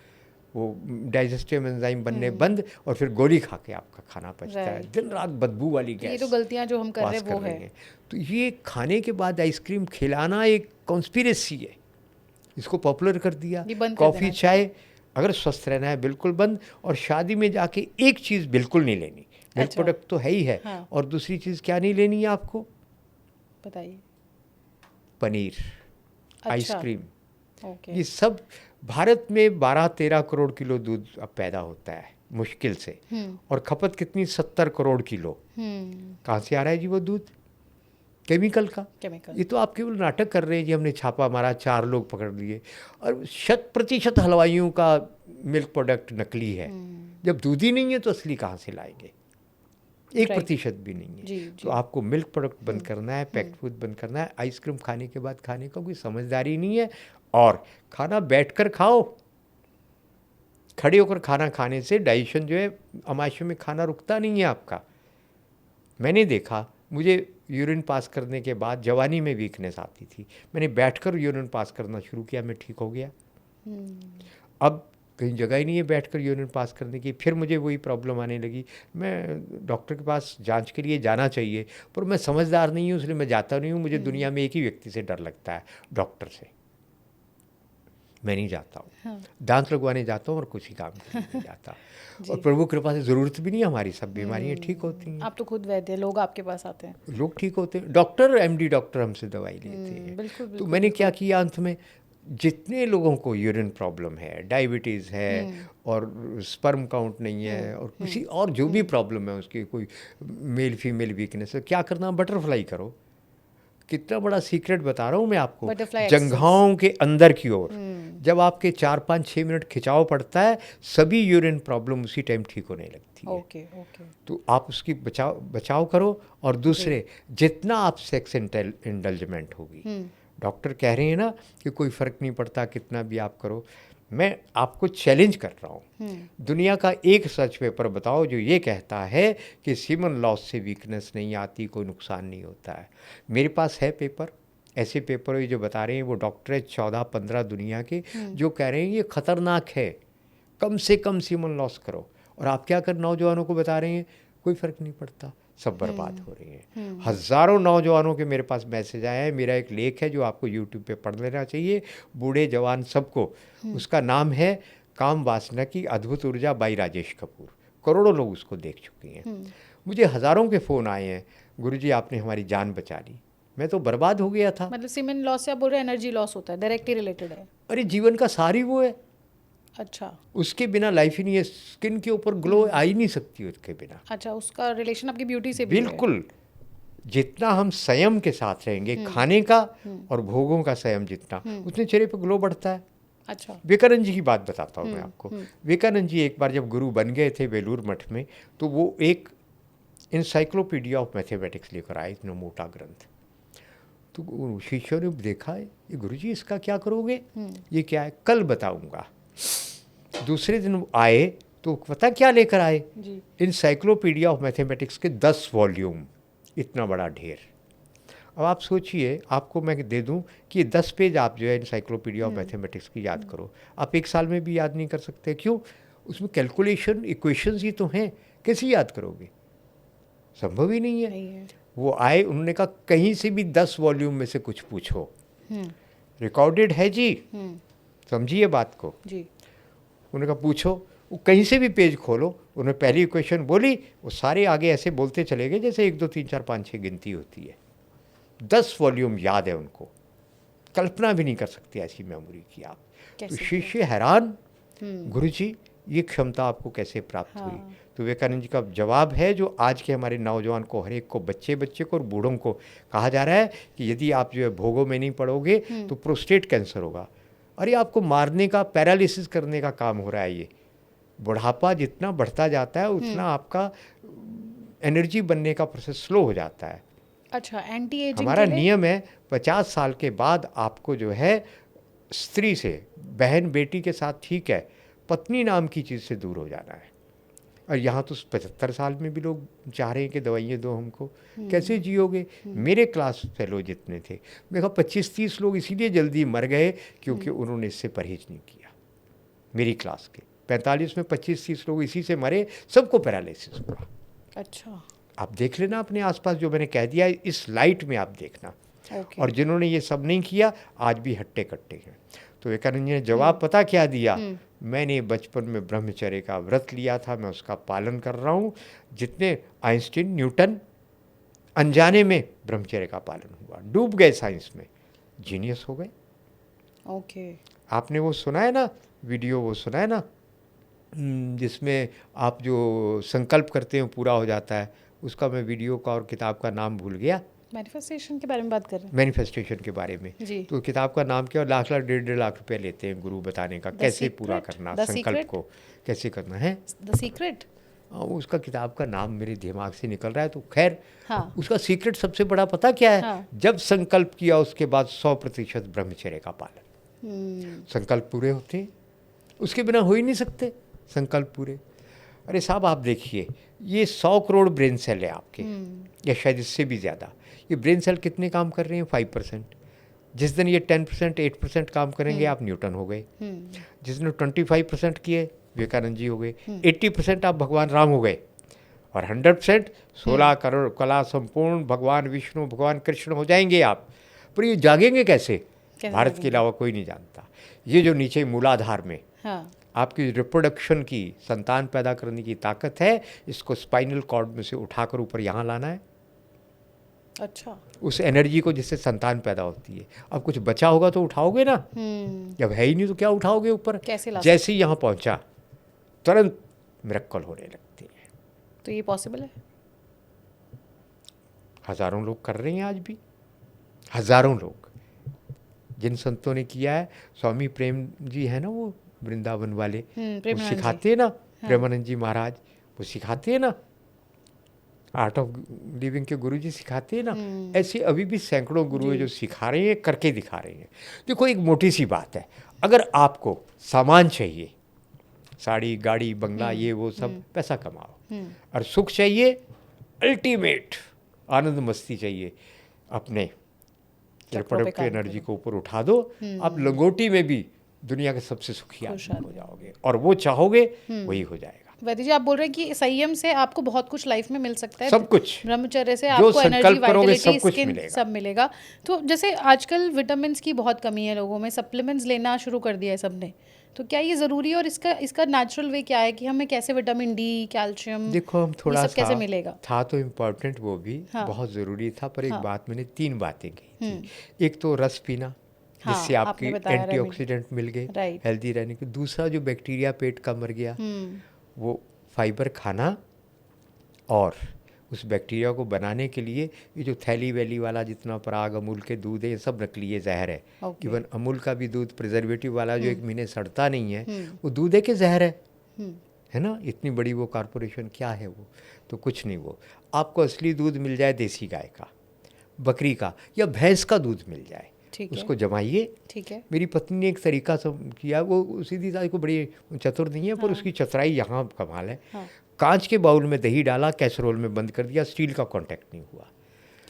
वो डाइजेस्टिव एंजाइम बनने बंद, और फिर गोली खा के आपका खाना पचता है, Right. दिन रात बदबू वाली ये गैस तो गलतियां जो हम कर रहे पास हैं वो कर रही है। हैं। तो ये खाने के बाद आइसक्रीम खिलाना एक कॉन्स्पिरेसी है, इसको पॉपुलर कर दिया। ये बंद कर कॉफ़ी देना चाय अगर स्वस्थ रहना है बिल्कुल बंद, और शादी में जाके एक चीज़ बिल्कुल नहीं लेनी, मिल्क अच्छा। प्रोडक्ट तो है ही है, हाँ। और दूसरी चीज़ क्या नहीं लेनी है आपको? बताइए। पनीर, अच्छा। Ice cream, okay. ये सब। भारत में 12-13 करोड़ किलो दूध अब पैदा होता है मुश्किल से, और खपत कितनी? 70 करोड़ किलो। कहाँ से आ रहा है जी वो दूध? केमिकल का। केमिकल। ये तो आप केवल नाटक कर रहे हैं जी, हमने छापा मारा, 4 लोग पकड़ लिए, और 100% हलवाइयों का मिल्क प्रोडक्ट नकली है। जब दूध ही नहीं है तो असली कहाँ से लाएंगे? 1% भी नहीं है। जी, तो आपको मिल्क प्रोडक्ट बंद करना है, पैक्ड फूड बंद करना है। आइसक्रीम खाने के बाद खाने का कोई समझदारी नहीं है, और खाना बैठकर खाओ। खड़े होकर खाना खाने से डाइजेशन जो है, आमाशय में खाना रुकता नहीं है आपका। मैंने देखा, मुझे यूरिन पास करने के बाद जवानी में वीकनेस आती थी, मैंने बैठकर यूरिन पास करना शुरू किया, मैं ठीक हो गया। अब कहीं जगह ही नहीं है बैठकर यूरिन पास करने की, फिर मुझे वही प्रॉब्लम आने लगी। मैं डॉक्टर के पास जांच के लिए जाना चाहिए, पर मैं समझदार नहीं हूँ, इसलिए मैं जाता नहीं हूँ। मुझे दुनिया में एक ही व्यक्ति से डर लगता है, डॉक्टर से। मैं नहीं जाता हूँ। हाँ। दांत लगवाने जाता हूँ और कुछ ही काम के लिए नहीं जाता। और प्रभु कृपा से ज़रूरत भी नहीं है, हमारी सब बीमारियाँ ठीक होती हैं। आप तो खुद वैद्य, लोग आपके पास आते हैं। लोग ठीक होते हैं, डॉक्टर, एमडी डॉक्टर हमसे दवाई लेते हैं। बिल्कुल, तो बिल्कुल, मैंने क्या किया अंत में, जितने लोगों को यूरिन प्रॉब्लम है, डायबिटीज़ है, और स्पर्म काउंट नहीं है, और किसी और जो भी प्रॉब्लम है उसकी, कोई मेल फीमेल वीकनेस है, क्या करना? बटरफ्लाई करो। कितना बड़ा सीक्रेट बता रहा हूँ मैं आपको। Butterfly जंघाओं के अंदर की ओर जब आपके 4-5-6 मिनट खिंचाव पड़ता है, सभी यूरिन प्रॉब्लम उसी टाइम ठीक होने लगती है। Okay, okay. तो आप उसकी बचाव करो। और दूसरे, जितना आप सेक्स इंडल्जमेंट होगी, डॉक्टर कह रहे हैं ना कि कोई फ़र्क नहीं पड़ता कितना भी आप करो, मैं आपको चैलेंज कर रहा हूँ। दुनिया का एक सर्च पेपर बताओ जो ये कहता है कि सीमन लॉस से वीकनेस नहीं आती, कोई नुकसान नहीं होता है। मेरे पास है पेपर, ऐसे पेपर जो बता रहे हैं, वो डॉक्टर है 14-15 दुनिया के, जो कह रहे हैं ये ख़तरनाक है, कम से कम सीमन लॉस करो। और आप क्या कर नौजवानों को बता रहे हैं, कोई फ़र्क नहीं पड़ता, सब बर्बाद हो रहे हैं। हज़ारों नौजवानों के मेरे पास मैसेज आए हैं। मेरा एक लेख है जो आपको यूट्यूब पे पढ़ लेना चाहिए, बूढ़े जवान सबको। उसका नाम है काम वासना की अद्भुत ऊर्जा बाई राजेश कपूर। करोड़ों लोग उसको देख चुके हैं। मुझे हज़ारों के फ़ोन आए हैं, गुरुजी आपने हमारी जान बचा ली, मैं तो बर्बाद हो गया था। मतलब सीमेन लॉस से आप बोल रहे हैं एनर्जी लॉस होता है, डायरेक्टली रिलेटेड है। अरे जीवन का सार ही वो है, अच्छा। उसके बिना लाइफ ही नहीं है। स्किन के ऊपर ग्लो आ ही नहीं सकती उसके बिना। अच्छा, उसका रिलेशन आपकी ब्यूटी से भी है। बिल्कुल। जितना हम संयम के साथ रहेंगे, खाने का और भोगों का संयम जितना, उतने चेहरे पर ग्लो बढ़ता है। अच्छा। विवेकानंद जी की बात बताता हूँ मैं आपको। विवेकानंद जी एक बार जब गुरु बन गए थे बेलूर मठ में, तो वो एक इंसाइक्लोपीडिया ऑफ मैथमेटिक्स लेकर आए, इतना मोटा ग्रंथ। तो शिष्यों ने देखा, ये गुरुजी इसका क्या करोगे, ये क्या है? कल बताऊंगा। दूसरे दिन आए तो पता क्या लेकर आए? इंसाइक्लोपीडिया ऑफ मैथमेटिक्स के 10 वॉल्यूम, इतना बड़ा ढेर। अब आप सोचिए, आपको मैं दे दूं कि 10 पेज आप जो है इंसाइक्लोपीडिया ऑफ मैथमेटिक्स की याद करो, आप एक साल में भी याद नहीं कर सकते। क्यों? उसमें कैलकुलेशन, इक्वेशंस ही तो हैं, कैसे याद करोगे? संभव ही नहीं है। वो आए, उन्होंने कहा कहीं से भी 10 वॉल्यूम में से कुछ पूछो, रिकॉर्डेड है जी, समझिए बात को जी। उन्होंने कहा पूछो, वो कहीं से भी पेज खोलो। उन्होंने पहली इक्वेशन बोली, वो सारे आगे ऐसे बोलते चले गए जैसे 1 2 3 4 5 6 गिनती होती है। 10 वॉल्यूम याद है उनको, कल्पना भी नहीं कर सकते ऐसी मेमोरी की आप। तो शिष्य हैरान, गुरुजी ये क्षमता आपको कैसे प्राप्त हुई? तो विवेकानंद जी का जवाब है जो आज के हमारे नौजवान को, हर एक को, बच्चे बच्चे को और बूढ़ों को कहा जा रहा है कि यदि आप जो है भोगों में नहीं पड़ोगे तो प्रोस्टेट कैंसर होगा। अरे आपको मारने का, पैरालिसिस करने का काम हो रहा है ये। बुढ़ापा जितना बढ़ता जाता है उतना आपका एनर्जी बनने का प्रोसेस स्लो हो जाता है। अच्छा, एंटी एजिंग हमारा नियम है 50 साल के बाद आपको जो है स्त्री से, बहन बेटी के साथ ठीक है, पत्नी नाम की चीज़ से दूर हो जाना है। और यहाँ तो 75 साल में भी लोग चाह रहे हैं कि दवाइयाँ दो हमको, कैसे जियोगे। मेरे क्लास फेलो जितने थे, मैं कहा 25-30 लोग इसीलिए जल्दी मर गए क्योंकि उन्होंने इससे परहेज नहीं किया। मेरी क्लास के 45 में 25-30 लोग इसी से मरे, सबको पैरालिसिस हुआ। अच्छा, आप देख लेना अपने आसपास, जो मैंने कह दिया इस लाइट में आप देखना। ओके। और जिन्होंने ये सब नहीं किया आज भी हट्टे कट्टे हैं। तो विवेकानंद जी ने जवाब पता क्या दिया, मैंने बचपन में ब्रह्मचर्य का व्रत लिया था, मैं उसका पालन कर रहा हूँ। जितने आइंस्टीन, न्यूटन अनजाने में ब्रह्मचर्य का पालन हुआ, डूब गए साइंस में, जीनियस हो गए। ओके। आपने वो सुना है ना वीडियो, वो सुना है ना जिसमें आप जो संकल्प करते हैं पूरा हो जाता है, उसका मैं वीडियो का और किताब का नाम भूल गया। मैनिफेस्टेशन के बारे में बात कर रहे मैनिफेस्टेशन के बारे में जी। तो किताब का नाम क्या, लाख लाख 1.5 लाख रुपए लेते हैं गुरु बताने का, कैसे Secret? पूरा करना The संकल्प Secret? को, कैसे करना है। The secret. उसका किताब का नाम मेरे दिमाग से निकल रहा है। तो खैर हाँ। उसका सीक्रेट सबसे बड़ा पता क्या है, हाँ। जब संकल्प किया उसके बाद 100% ब्रह्मचर्य का पालन। संकल्प पूरे होते हैं, उसके बिना हो ही नहीं सकते संकल्प पूरे। अरे साहब आप देखिए, ये 100 करोड़ ब्रेन सेल है आपके, या शायद इससे भी ज़्यादा। ये ब्रेन सेल कितने काम कर रहे हैं, 5%। जिस दिन ये 10%, 8% काम करेंगे आप न्यूटन हो गए। जिस दिन 25% किए विवेकानंद जी हो गए। 80% आप भगवान राम हो गए। और 100% 16 करोड़ कला संपूर्ण भगवान विष्णु, भगवान कृष्ण हो जाएंगे आप। पर ये जागेंगे कैसे भारत के अलावा कोई नहीं जानता। ये जो नीचे मूलाधार में हाँ। आपकी रिप्रोडक्शन की, संतान पैदा करने की ताकत है, इसको स्पाइनल कॉर्ड में से उठाकर ऊपर यहाँ लाना है। अच्छा। उस एनर्जी को जिससे संतान पैदा होती है। अब कुछ बचा होगा तो उठाओगे ना, जब है ही नहीं तो क्या उठाओगे ऊपर। कैसे ला जैसे ही यहाँ पहुँचा तुरंत मिरेकल होने लगते हैं। तो ये पॉसिबल है? हजारों लोग कर रहे हैं आज भी, हजारों लोग। जिन संतों ने किया है, स्वामी प्रेम जी है ना वो वृंदावन वाले, वो सिखाते हैं ना। प्रेमानंद जी महाराज वो सिखाते हैं ना, आर्ट ऑफ लिविंग के गुरु जी सिखाते हैं ना। ऐसे अभी भी सैकड़ों गुरु हैं जो सिखा रहे हैं, करके दिखा रहे हैं। देखो एक मोटी सी बात है, अगर आपको सामान चाहिए, साड़ी गाड़ी बंगला ये वो सब, पैसा कमाओ। और सुख चाहिए, अल्टीमेट आनंद मस्ती चाहिए, अपने रिप्रोडक्टिव एनर्जी को ऊपर उठा दो। आप लंगोटी में भी दुनिया के सबसे सुखी आदमी हो जाओगे, और वो चाहोगे वही हो जाएगा। वैद्य जी आप बोल रहे हैं कि संयम से आपको बहुत कुछ लाइफ में मिल सकता है, सब कुछ। ब्रह्मचर्य से आपको एनर्जी, वाइटलिटी, स्किन सब मिलेगा। तो जैसे आजकल विटामिन की बहुत कमी है लोगों में, सप्लीमेंट्स लेना शुरू कर दिया है सबने, तो क्या ये ज़रूरी है? और इसका नेचुरल वे क्या है कि हमें कैसे विटामिन डी, कैल्शियम, देखो हम थोड़ा सा कैसे मिलेगा? था तो इम्पोर्टेंट वो भी, बहुत ज़रूरी था। पर एक बात मैंने 3 बातें कही थी। एक तो रस पीना, जिससे आपके एंटीऑक्सीडेंट मिल गए हेल्दी रहने के। दूसरा जो बैक्टीरिया पेट का मर गया, वो फाइबर खाना। और उस बैक्टीरिया को बनाने के लिए ये जो थैली वैली वाला जितना पराग, अमूल के दूध है, ये सब नकली है, जहर है। इवन अमूल का भी दूध प्रिजर्वेटिव वाला जो 1 महीने सड़ता नहीं है, वो दूध है कि जहर है ना। इतनी बड़ी वो कॉरपोरेशन, क्या है वो, तो कुछ नहीं। वो आपको असली दूध मिल जाए, देसी गाय का, बकरी का या भैंस का दूध मिल जाए, उसको जमाइए। ठीक है। मेरी पत्नी ने एक तरीका किया, वो सीधी साधी को बड़ी चतुर नहीं है, पर उसकी चतुराई यहाँ कमाल है। कांच के बाउल में दही डाला, कैसरोल में बंद कर दिया, स्टील का कांटेक्ट नहीं हुआ।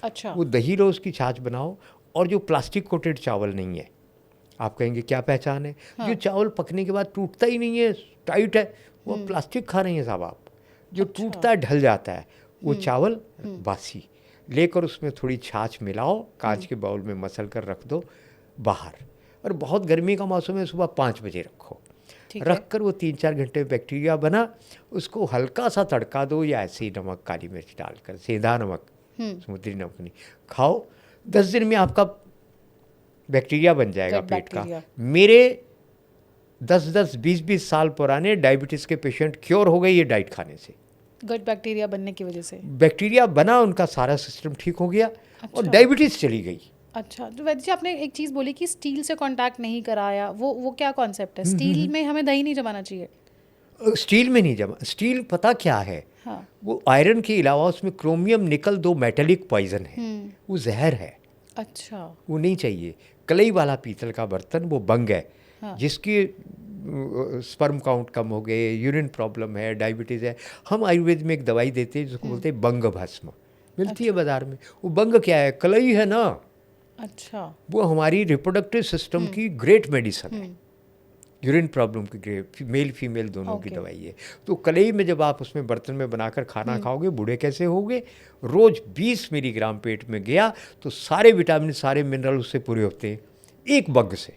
अच्छा। वो दही लो, उसकी छाछ बनाओ। और जो प्लास्टिक कोटेड चावल नहीं है, आप कहेंगे क्या पहचान है, जो चावल पकने के बाद टूटता ही नहीं है, टाइट है, वो प्लास्टिक खा रहे हैं साहब आप। जो टूटता है, ढल जाता है, वो चावल बासी। लेकर उसमें थोड़ी छाछ मिलाओ, कांच के बाउल में मसल कर रख दो बाहर। और बहुत गर्मी का मौसम है, सुबह 5 बजे रखो। रख कर वो 3-4 घंटे बैक्टीरिया बना, उसको हल्का सा तड़का दो, या ऐसे ही नमक, काली मिर्च डालकर, सेंधा नमक, समुद्री नमक नहीं, खाओ। 10 दिन में आपका बैक्टीरिया बन जाएगा पेट का। मेरे 10-10, 20-20 साल पुराने डायबिटीज़ के पेशेंट क्योर हो गए ये डाइट खाने से। गट बैक्टीरिया बनने की वजह से बैक्टीरिया बना, उनका सारा सिस्टम ठीक हो गया। अच्छा। और डायबिटीज़ चली गई। अच्छा। तो वैद्य जी आपने एक चीज़ बोली कि स्टील से कांटेक्ट नहीं कराया, वो क्या कॉन्सेप्ट है? स्टील में हमें दही नहीं जमाना चाहिए? स्टील में नहीं जमा, स्टील पता क्या है, हाँ। वो आयरन के अलावा उसमें क्रोमियम निकल 2 मेटेलिक पॉइजन है, वो जहर है। अच्छा। वो नहीं चाहिए। कलई वाला पीतल का बर्तन, वो बंग है। हाँ। जिसकी स्पर्म काउंट कम हो गए, यूरिन प्रॉब्लम है, डायबिटीज़ है, हम आयुर्वेद में एक दवाई देते हैं जिसको बोलते हैं बंग भस्म, मिलती है बाज़ार में। वो बंग क्या है? कलई है ना, अच्छा। वो हमारी रिप्रोडक्टिव सिस्टम की ग्रेट मेडिसन है। यूरिन प्रॉब्लम की ग्रेट, मेल फीमेल दोनों की ओके। दवाई है। तो कलई में जब आप उसमें बर्तन में बनाकर खाना खाओगे, बूढ़े कैसे होगे? रोज 20 मिलीग्राम पेट में गया तो सारे विटामिन, सारे मिनरल उससे पूरे होते हैं, एक बग से।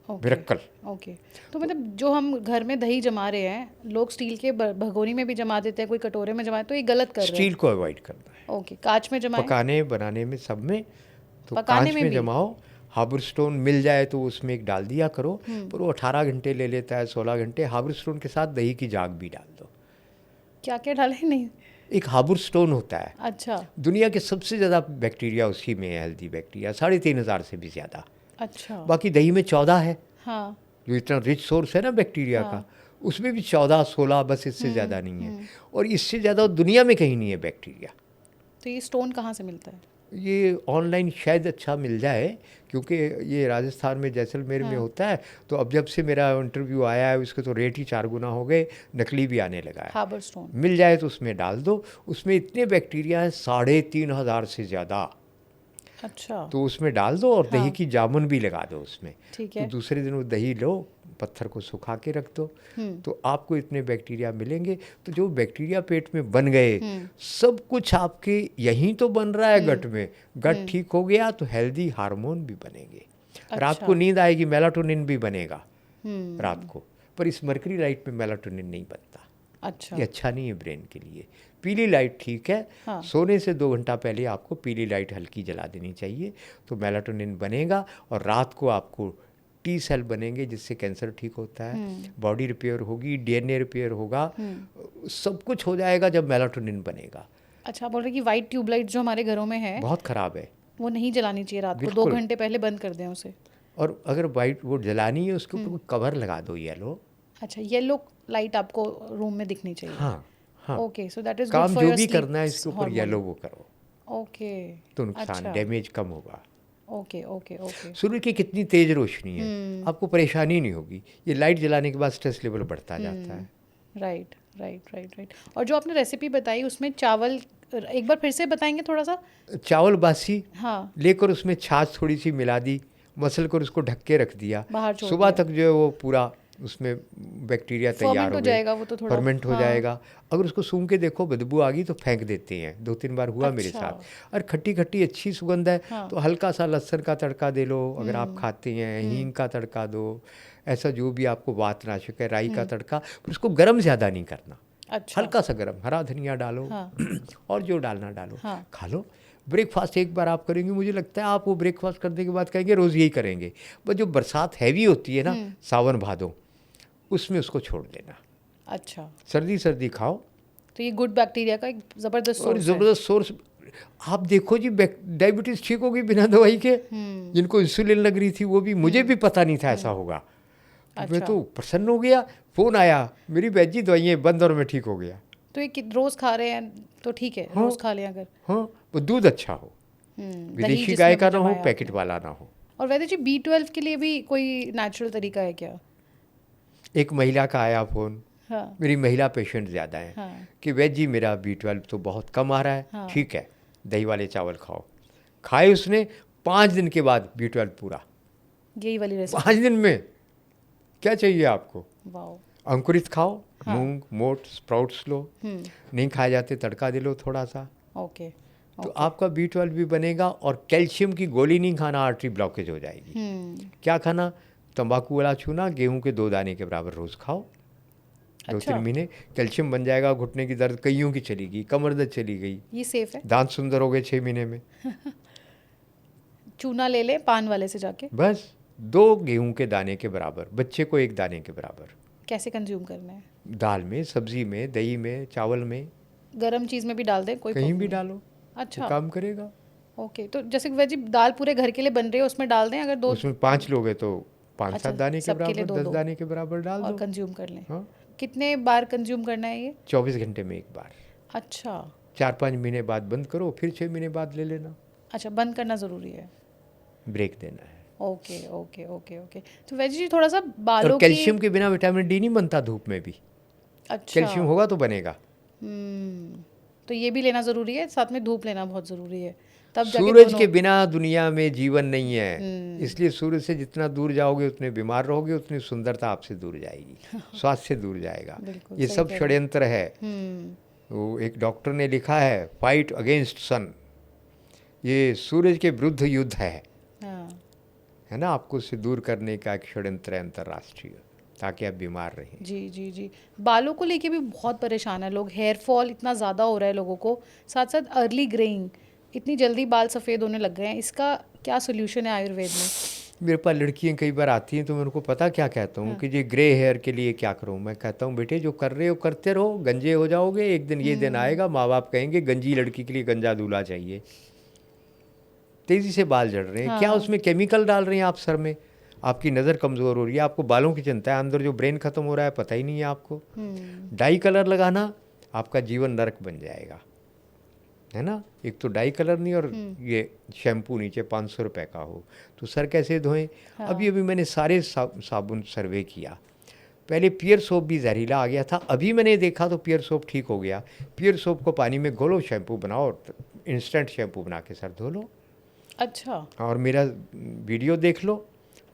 ओके। मिरेकल। ओके। तो मतलब जो हम घर में दही जमा रहे हैं, लोग स्टील के भगोनी में भी जमा देते हैं, कोई कटोरे में जमा, तो ये गलत कर रहे स्टील हैं। को अवॉइड करना है, ओके, कांच में जमाएं। पकाने बनाने में, सब में। तो पकाने कांच में में भी? जमाओ, हार्बर स्टोन मिल जाए तो उसमें एक डाल दिया करो, पर वो 18 घंटे ले लेता है, 16 घंटे। हार्बर स्टोन के साथ दही की जाग भी डाल दो। क्या क्या डाले? नहीं। एक हार्बर स्टोन होता है, अच्छा। दुनिया के सबसे ज़्यादा बैक्टीरिया उसी में है, हेल्दी बैक्टीरिया 3,500 से भी ज़्यादा। अच्छा। बाकी दही में 14 है, हाँ। जो इतना रिच सोर्स है ना बैक्टीरिया का, उसमें भी 14-16, बस इससे ज़्यादा नहीं है। और इससे ज़्यादा दुनिया में कहीं नहीं है बैक्टीरिया। तो ये स्टोन कहाँ से मिलता है? ये ऑनलाइन शायद अच्छा मिल जाए, क्योंकि ये राजस्थान में जैसलमेर में होता है। तो अब जब से मेरा इंटरव्यू आया है, उसके तो रेट ही 4 गुना हो गए, नकली भी आने लगा है। हार्बर स्टोन मिल जाए तो उसमें डाल दो। उसमें इतने बैक्टीरिया हैं, 3,500 से ज़्यादा। अच्छा। तो उसमें डाल दो और दही की जामुन भी लगा दो उसमें। ठीक तो है। दूसरे दिन वो दही लो, पत्थर को सुखा के रख दो, तो आपको इतने बैक्टीरिया मिलेंगे। तो जो बैक्टीरिया पेट में बन गए, सब कुछ आपके यहीं तो बन रहा है गट में। गट ठीक हो गया तो हेल्दी हार्मोन भी बनेंगे। रात को नींद आएगी, मेलाटोनिन भी बनेगा रात को। पर इस मर्करी लाइट में मेलाटोनिन नहीं बनता। अच्छा। ये अच्छा नहीं है ब्रेन के लिए। पीली लाइट ठीक है, सोने से 2 घंटा पहले आपको पीली लाइट हल्की जला देनी चाहिए, तो मेलाटोनिन बनेगा। और रात को आपको टी सेल बनेंगे, जिससे कैंसर ठीक होता है, बॉडी रिपेयर होगी, डीएनए रिपेयर होगा, सब कुछ हो जाएगा जब मेलाटोनिन बनेगा। अच्छा, बोल रहे कि वाइट ट्यूबलाइट जो हमारे घरों में है बहुत ख़राब है, वो नहीं जलानी चाहिए रात को, 2 बिल्कुल। घंटे पहले बंद कर दें उसे। और अगर वाइट वो जलानी है, उसके ऊपर कोई कवर लगा दो येलो। अच्छा, येलो लाइट आपको रूम में दिखनी चाहिए। हाँ हाँ, okay, so that is good काम फॉर जो योर भी स्लीप करना है इसके ऊपर येलो वो करो, ओके। तो नुकसान, अच्छा। डैमेज कम होगा। Okay okay okay. सूर्य की कितनी तेज रोशनी है, आपको परेशानी नहीं होगी। ये लाइट जलाने के बाद स्ट्रेस लेवल बढ़ता जाता है। Right right right right. और जो आपने रेसिपी बताई उसमें चावल, एक बार फिर से बताएंगे थोड़ा सा? चावल बासी हाँ। लेकर उसमें छाछ थोड़ी सी मिला दी, मसल कर उसको ढक के रख दिया, बाहर छोड़ सुबह दिया। तक जो है वो पूरा उसमें बैक्टीरिया तैयार फर्मेंट हो हो गए, जाएगा वो तो थोड़ा। फर्मेंट हो जाएगा। अगर उसको सूंघ के देखो बदबू आ गई तो फेंक देते हैं, 2-3 बार हुआ मेरे अच्छा। साथ। और खट्टी खट्टी अच्छी सुगंध है तो हल्का सा लहसुन का तड़का दे लो, अगर आप खाते हैं, हींग का तड़का दो, ऐसा जो भी आपको वातनाशक है, राई का तड़का। पर उसको गर्म ज़्यादा नहीं करना, अच्छा। हल्का सा गर्म, हरा धनिया डालो, और जो डालना डालो, हाँ। खा लो। ब्रेकफास्ट एक बार आप करेंगे, मुझे लगता है आप वो ब्रेकफास्ट करने के बाद कहेंगे रोज़ यही करेंगे। बस जो बरसात हैवी होती है ना, सावन भादो, उसमें उसको छोड़ देना। अच्छा, सर्दी सर्दी खाओ। तो ये गुड बैक्टीरिया का एक ज़बरदस्त और सोर्स है। ज़बरदस्त सोर्स। आप देखो जी, डायबिटीज़ ठीक होगी बिना दवाई के। जिनको इंसुलिन लग रही थी वो भी, मुझे भी पता नहीं था ऐसा होगा। मैं तो प्रसन्न हो गया, फ़ोन आया, मेरी बैजी दवाइयाँ बंद और मैं ठीक हो गया। तो ये रोज़ खा रहे हैं तो ठीक है, रोज़ खा लें अगर। हाँ, वो दूध अच्छा हो, दही विदेशी जिसमें गाय का ना हो, जमाया पैकेट आपने। वाला ना हो। और वैसे जी B12 के लिए भी कोई नेचुरल तरीका है क्या? एक महिला का आया फ़ोन, हाँ। मेरी महिला पेशेंट ज़्यादा हैं, हाँ। कि वैद जी मेरा B12 तो बहुत कम आ रहा है। हाँ। ठीक है, दही वाले चावल खाओ। खाए उसने, 5 दिन के बाद B12 पूरा। यही वाली रेसिपी। 5 दिन में क्या चाहिए आपको? वाओ। अंकुरित खाओ, मूंग, मोट, स्प्राउट्स लो, नहीं खाए जाते तड़का दे लो थोड़ा सा, ओके। तो आपका B12 भी बनेगा। और कैल्शियम की गोली नहीं खाना, आर्टरी ब्लॉकेज हो जाएगी। क्या खाना? तंबाकू वाला छूना, गेहूं के 2 दाने के बराबर रोज़ खाओ, 2-3 महीने, कैल्शियम बन जाएगा। घुटने की दर्द कईयों की चली गई, कमर दर्द चली गई, ये सेफ है? दांत सुंदर हो गए 6 महीने में। चूना ले ले पान वाले से जाके। बस 2 गेहूं के दाने के बराबर, बच्चे को 1 दाने के बराबर। कैसे कंज्यूम करना है? दाल में, सब्जी में, दही में, चावल में, गरम चीज़ में भी डाल दें, कोई कहीं प्रॉब्लम भी नहीं? डालो, अच्छा। वो काम करेगा। ओके, तो जैसे कि वैजी दाल पूरे घर के लिए बन रही है, उसमें डाल दें अगर 2। उसमें 5 लोग हैं तो 5-7 अच्छा, दाने के सबके लिए बराबर, 10 2-2 दाने के बराबर डाल और दो। कंज्यूम कर लें। हाँ, कितने बार कंज्यूम करना है ये? 24 घंटे में 1 बार। अच्छा। 4-5 महीने बाद बंद करो, फिर 6 महीने बाद ले लेना। अच्छा, बंद करना ज़रूरी है। ब्रेक देना है। Okay okay okay okay. तो वैद्य जी थोड़ा सा बालों और कैल्शियम के बिना विटामिन डी नहीं बनता धूप में भी, अच्छा कैल्शियम होगा तो बनेगा। तो ये भी लेना ज़रूरी है, साथ में धूप लेना बहुत ज़रूरी है, तब जाके सूरज दोनों। के बिना दुनिया में जीवन नहीं है, इसलिए सूरज से जितना दूर जाओगे उतने बीमार रहोगे, उतनी सुंदरता आपसे दूर जाएगी, स्वास्थ्य से दूर जाएगा। बिल्कुल ये सही सब कह रहे हैं। षड्यंत्र है। वो एक डॉक्टर ने लिखा है, फाइट अगेंस्ट सन, ये सूरज के विरुद्ध युद्ध हाँ है ना, आपको उससे दूर करने का एक षड्यंत्र है अंतर्राष्ट्रीय, ताकि आप बीमार रहें। जी जी जी। बालों को लेके भी बहुत परेशान है लोग, हेयर फॉल इतना ज़्यादा हो रहा है लोगों को, साथ साथ अर्ली ग्रेइंग, इतनी जल्दी बाल सफ़ेद होने लग गए हैं, इसका क्या सोल्यूशन है आयुर्वेद में? मेरे पास लड़कियां कई बार आती हैं तो मैं उनको पता क्या कहता हूँ कि ये ग्रे हेयर के लिए क्या करूँ। मैं कहता हूँ बेटे जो कर रहे हो करते रहो, गंजे हो जाओगे, एक दिन ये दिन आएगा माँ बाप कहेंगे गंजी लड़की के लिए गंजा दूल्हा चाहिए। तेज़ी से बाल झड़ रहे हैं, क्या उसमें केमिकल डाल रहे हैं आप सर में, आपकी नज़र कमज़ोर हो रही है, आपको बालों की चिंता है, अंदर जो ब्रेन ख़त्म हो रहा है पता ही नहीं है आपको। डाई कलर लगाना आपका जीवन नरक बन जाएगा, है ना। एक तो डाई कलर नहीं, और ये शैम्पू नीचे 500 रुपये का हो तो सर कैसे धोएं। अभी मैंने सारे साबुन सर्वे किया, पहले पियर सोप भी जहरीला आ गया था, अभी मैंने देखा तो पियर सोप ठीक हो गया। पियर सोप को पानी में घोलो, शैम्पू बनाओ, और इंस्टेंट शैम्पू बना के सर धो लो। अच्छा। और मेरा वीडियो देख लो,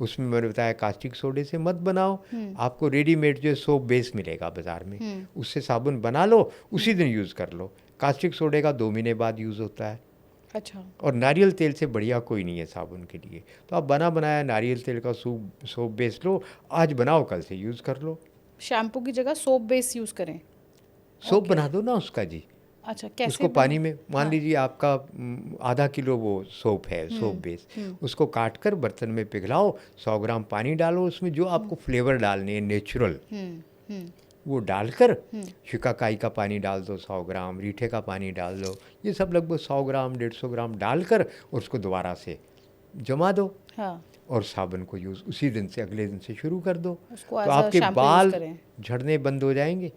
उसमें मैंने बताया कास्टिक सोडे से मत बनाओ, आपको रेडीमेड जो सोप बेस मिलेगा बाज़ार में, उससे साबुन बना लो, उसी दिन यूज़ कर लो। कास्टिक सोडे का 2 महीने बाद यूज़ होता है। अच्छा। और नारियल तेल से बढ़िया कोई नहीं है साबुन के लिए, तो आप बना बनाया नारियल तेल का सोप बेस लो, आज बनाओ कल से यूज़ कर लो। शैम्पू की जगह सोप बेस यूज़ करें? सोप बना दो ना उसका जी। अच्छा, कैसे उसको पानी में, मान लीजिए आपका आधा किलो वो सोप है, सोप बेस, उसको काट कर बर्तन में पिघलाओ, 100 ग्राम पानी डालो, उसमें जो आपको फ्लेवर डालने हैं नेचुरल वो डालकर, शिकाकाई का पानी डाल दो 100 ग्राम, रीठे का पानी डाल दो, ये सब लगभग 100 ग्राम 150 ग्राम डालकर और उसको दोबारा से जमा दो। हाँ। और साबुन को यूज़ उसी दिन से, अगले दिन से शुरू कर दो, उसको तो as a आपके shampoo बाल use करें। झड़ने बंद हो जाएंगे।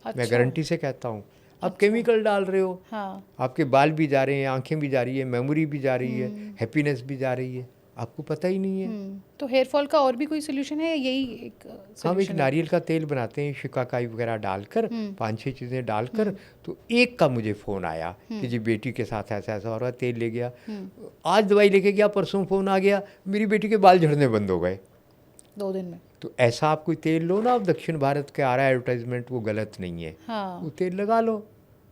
मैं अच्छा। गारंटी से कहता हूँ। आप केमिकल डाल रहे हो, हाँ। आपके बाल भी जा रहे हैं, आंखें भी जा रही है, मेमोरी भी जा रही है, हैप्पीनेस भी जा रही है, आपको पता ही नहीं है। तो हेयर फॉल का और भी कोई सोल्यूशन है या यही एक हम एक सोल्यूशन है? नारियल का तेल बनाते हैं, शिकाकाई वगैरह डालकर, 5-6 चीज़ें डालकर। तो एक का मुझे फ़ोन आया कि जी बेटी के साथ ऐसा ऐसा हो रहा है, तेल ले गया, आज दवाई लेके गया, परसों फ़ोन आ गया मेरी बेटी के बाल झड़ने बंद हो गए 2 दिन में। तो ऐसा आप कोई तेल लो ना, आप दक्षिण भारत के आ रहा है एडवर्टाइजमेंट, वो गलत नहीं है। हाँ। वो तेल लगा लो,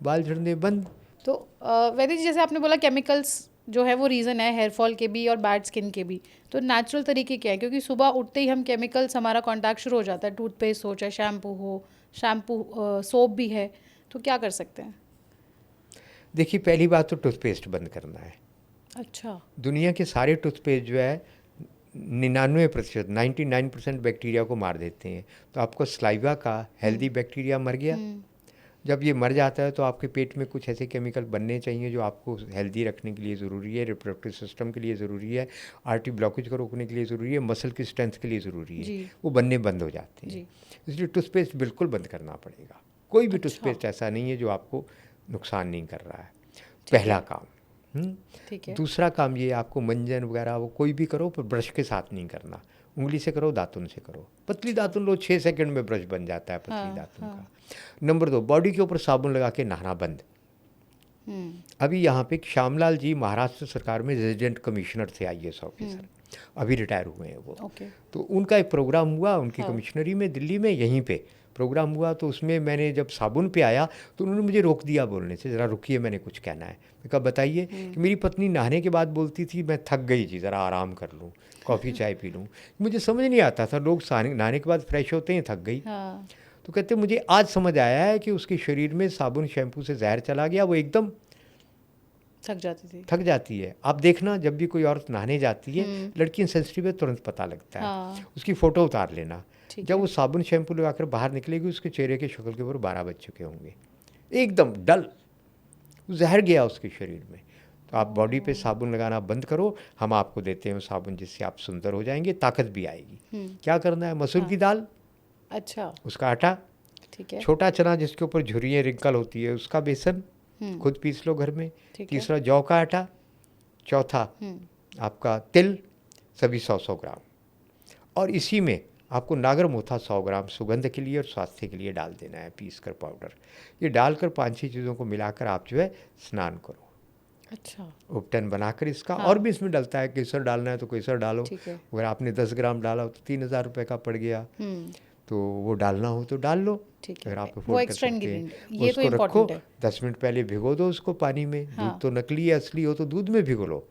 बाल झड़ने बंद। तो वैद्य जी, जैसे आपने बोला केमिकल्स जो है वो रीज़न है हेयर फॉल के भी और बैड स्किन के भी, तो नेचुरल तरीके क्या है? क्योंकि सुबह उठते ही हम केमिकल्स, हमारा कॉन्टैक्ट शुरू हो जाता है, टूथपेस्ट हो चाहे शैम्पू हो, सोप भी है, तो क्या कर सकते हैं? देखिए पहली बात तो टूथपेस्ट बंद करना है। अच्छा। दुनिया के सारे टूथपेस्ट जो है 99%, 99% बैक्टीरिया को मार देते हैं। तो आपको स्लाइवा का हेल्दी बैक्टीरिया मर गया। जब ये मर जाता है तो आपके पेट में कुछ ऐसे केमिकल बनने चाहिए जो आपको हेल्दी रखने के लिए ज़रूरी है, रिप्रोडक्टिव सिस्टम के लिए ज़रूरी है, आर्टरी ब्लॉकेज को रोकने के लिए ज़रूरी है, मसल की स्ट्रेंथ के लिए ज़रूरी है, वो बनने बंद हो जाते हैं। इसलिए टूथपेस्ट बिल्कुल बंद करना पड़ेगा। कोई भी टूथपेस्ट ऐसा नहीं है जो आपको नुकसान नहीं कर रहा है। पहला काम। ठीक है। दूसरा काम ये, आपको मंजन वगैरह वो कोई भी करो पर ब्रश के साथ नहीं करना, उंगली से करो, दातुन से करो। पतली दातुन लो, 6 सेकंड में ब्रश बन जाता है पतली दातुन का। नंबर 2, बॉडी के ऊपर साबुन लगा के नहाना बंद। अभी यहाँ पे श्यामलाल जी महाराष्ट्र सरकार में रेजिडेंट कमिश्नर थे, IAS ऑफिसर, अभी रिटायर हुए हैं वो। तो उनका एक प्रोग्राम हुआ उनकी कमिश्नरी में, दिल्ली में, यहीं पे प्रोग्राम हुआ। तो उसमें मैंने जब साबुन पे आया तो उन्होंने मुझे रोक दिया बोलने से, ज़रा रुकिए मैंने कुछ कहना है। मैं कहा बताइए। कि मेरी पत्नी नहाने के बाद बोलती थी मैं थक गई जी, ज़रा आराम कर लूँ, कॉफ़ी चाय पी लूँ। मुझे समझ नहीं आता था, लोग नहाने के बाद फ्रेश होते हैं, थक गई। तो कहते मुझे आज समझ आया है कि उसके शरीर में साबुन शैम्पू से जहर चला गया, वो एकदम थक जाती है। आप देखना जब भी कोई औरत नहाने जाती है, लड़की सेंसिटिव है, तुरंत पता लगता है। उसकी फ़ोटो उतार लेना, जब वो साबुन शैम्पू लगाकर बाहर निकलेगी उसके चेहरे के शक्ल के ऊपर 12 बज चुके होंगे, एकदम डल, जहर गया उसके शरीर में। तो आप बॉडी पे साबुन लगाना बंद करो, हम आपको देते हैं साबुन जिससे आप सुंदर हो जाएंगे, ताकत भी आएगी। क्या करना है, मसूर की दाल, अच्छा, उसका आटा, ठीक है, छोटा चना जिसके ऊपर झुर्रियाँ रिंकल होती है उसका बेसन, खुद पीस लो घर में। तीसरा जौ का आटा, चौथा आपका तिल, सभी 100-100 ग्राम। और इसी में आपको नागरमोथा 100 ग्राम सुगंध के लिए और स्वास्थ्य के लिए डाल देना है, पीस कर पाउडर। ये डालकर 5-6 चीज़ों को मिलाकर आप जो है स्नान करो। अच्छा, उपटन बनाकर इसका। हाँ। और भी इसमें डलता है, केसर डालना है तो केसर डालो। ठीक है। अगर आपने 10 ग्राम डाला तो 3,000 रुपये का पड़ गया, तो वो डालना हो तो डाल लो। ठीक है। अगर आप वो अफोर्ड कर एक्स्ट्रा सकते हैं इंग्रेडिएंट, ये तो उसको रखो। इम्पोर्टेंट है। 10 मिनट पहले भिगो दो उसको पानी में। हाँ। दूध तो नकली या असली हो तो दूध में भिगो लो।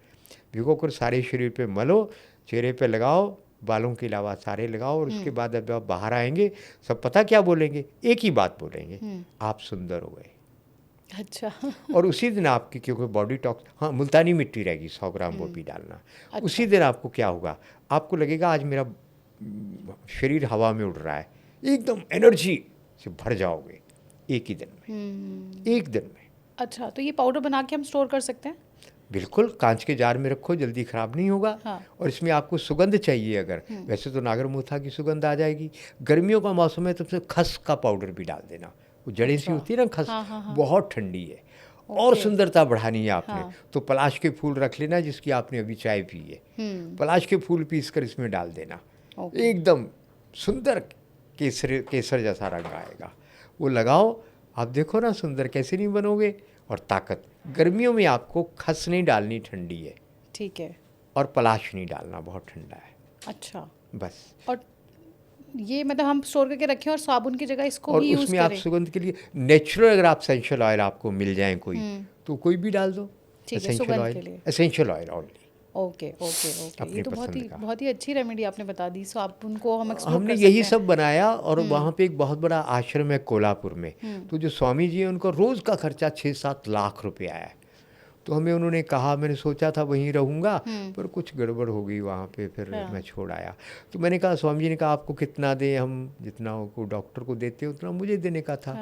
भिगो कर सारे शरीर पे मलो, चेहरे पे लगाओ, बालों के अलावा सारे लगाओ। और उसके बाद अब आप बाहर आएंगे, सब पता क्या बोलेंगे, एक ही बात बोलेंगे, आप सुंदर हो गए। अच्छा। और उसी दिन आपकी, क्योंकि बॉडी टॉक्स, हाँ मुल्तानी मिट्टी रहेगी 100 ग्राम, वो भी डालना। उसी दिन आपको क्या होगा, आपको लगेगा आज मेरा शरीर हवा में उड़ रहा है, एकदम एनर्जी से भर जाओगे एक ही दिन में, एक दिन में। अच्छा, तो ये पाउडर बना के हम स्टोर कर सकते हैं? बिल्कुल, कांच के जार में रखो, जल्दी ख़राब नहीं होगा। हाँ। और इसमें आपको सुगंध चाहिए अगर, वैसे तो नागरमोथा की सुगंध आ जाएगी। गर्मियों का मौसम है तो उसमें खस का पाउडर भी डाल देना। वो जड़ें सी होती है ना खस, बहुत ठंडी है और सुंदरता बढ़ानी है आपने। तो पलाश के फूल रख लेना, जिसकी आपने अभी चाय पी है, पलाश के फूल पीस कर इसमें डाल देना। एकदम सुंदर केसर जैसा रंग आएगा। वो लगाओ, आप देखो ना सुंदर कैसे नहीं बनोगे। और ताकत, गर्मियों में आपको खस नहीं डालनी, ठंडी है। ठीक है। और पलाश नहीं डालना, बहुत ठंडा है। अच्छा, बस। और ये मतलब हम स्टोर करके रखें और साबुन की जगह इसको और भी यूज उसमें आप करें? सुगंध के लिए नेचुरल, अगर आप एसेंशियल ऑयल आपको मिल जाए कोई, तो कोई भी डाल दो। ठीक है, सुगंध के लिए। Essential oil only. Okay okay okay, अपनी ये तो पसंद का। बहुत ही अच्छी रेमेडी आपने बता दी। साबुन को हम एक्सप्लोर हमने कर यही सकते हैं। सब बनाया। और वहाँ पे एक बहुत बड़ा आश्रम है कोल्हापुर में, तो जो स्वामी जी हैं उनका रोज़ का खर्चा 6-7 लाख रुपए आया है। तो हमें उन्होंने कहा, मैंने सोचा था वहीं रहूँगा, पर कुछ गड़बड़ हो गई वहाँ पे, फिर मैं छोड़ आया। तो मैंने कहा, स्वामी जी ने कहा आपको कितना दें, हम जितना को डॉक्टर को देते हैं उतना मुझे देने का था।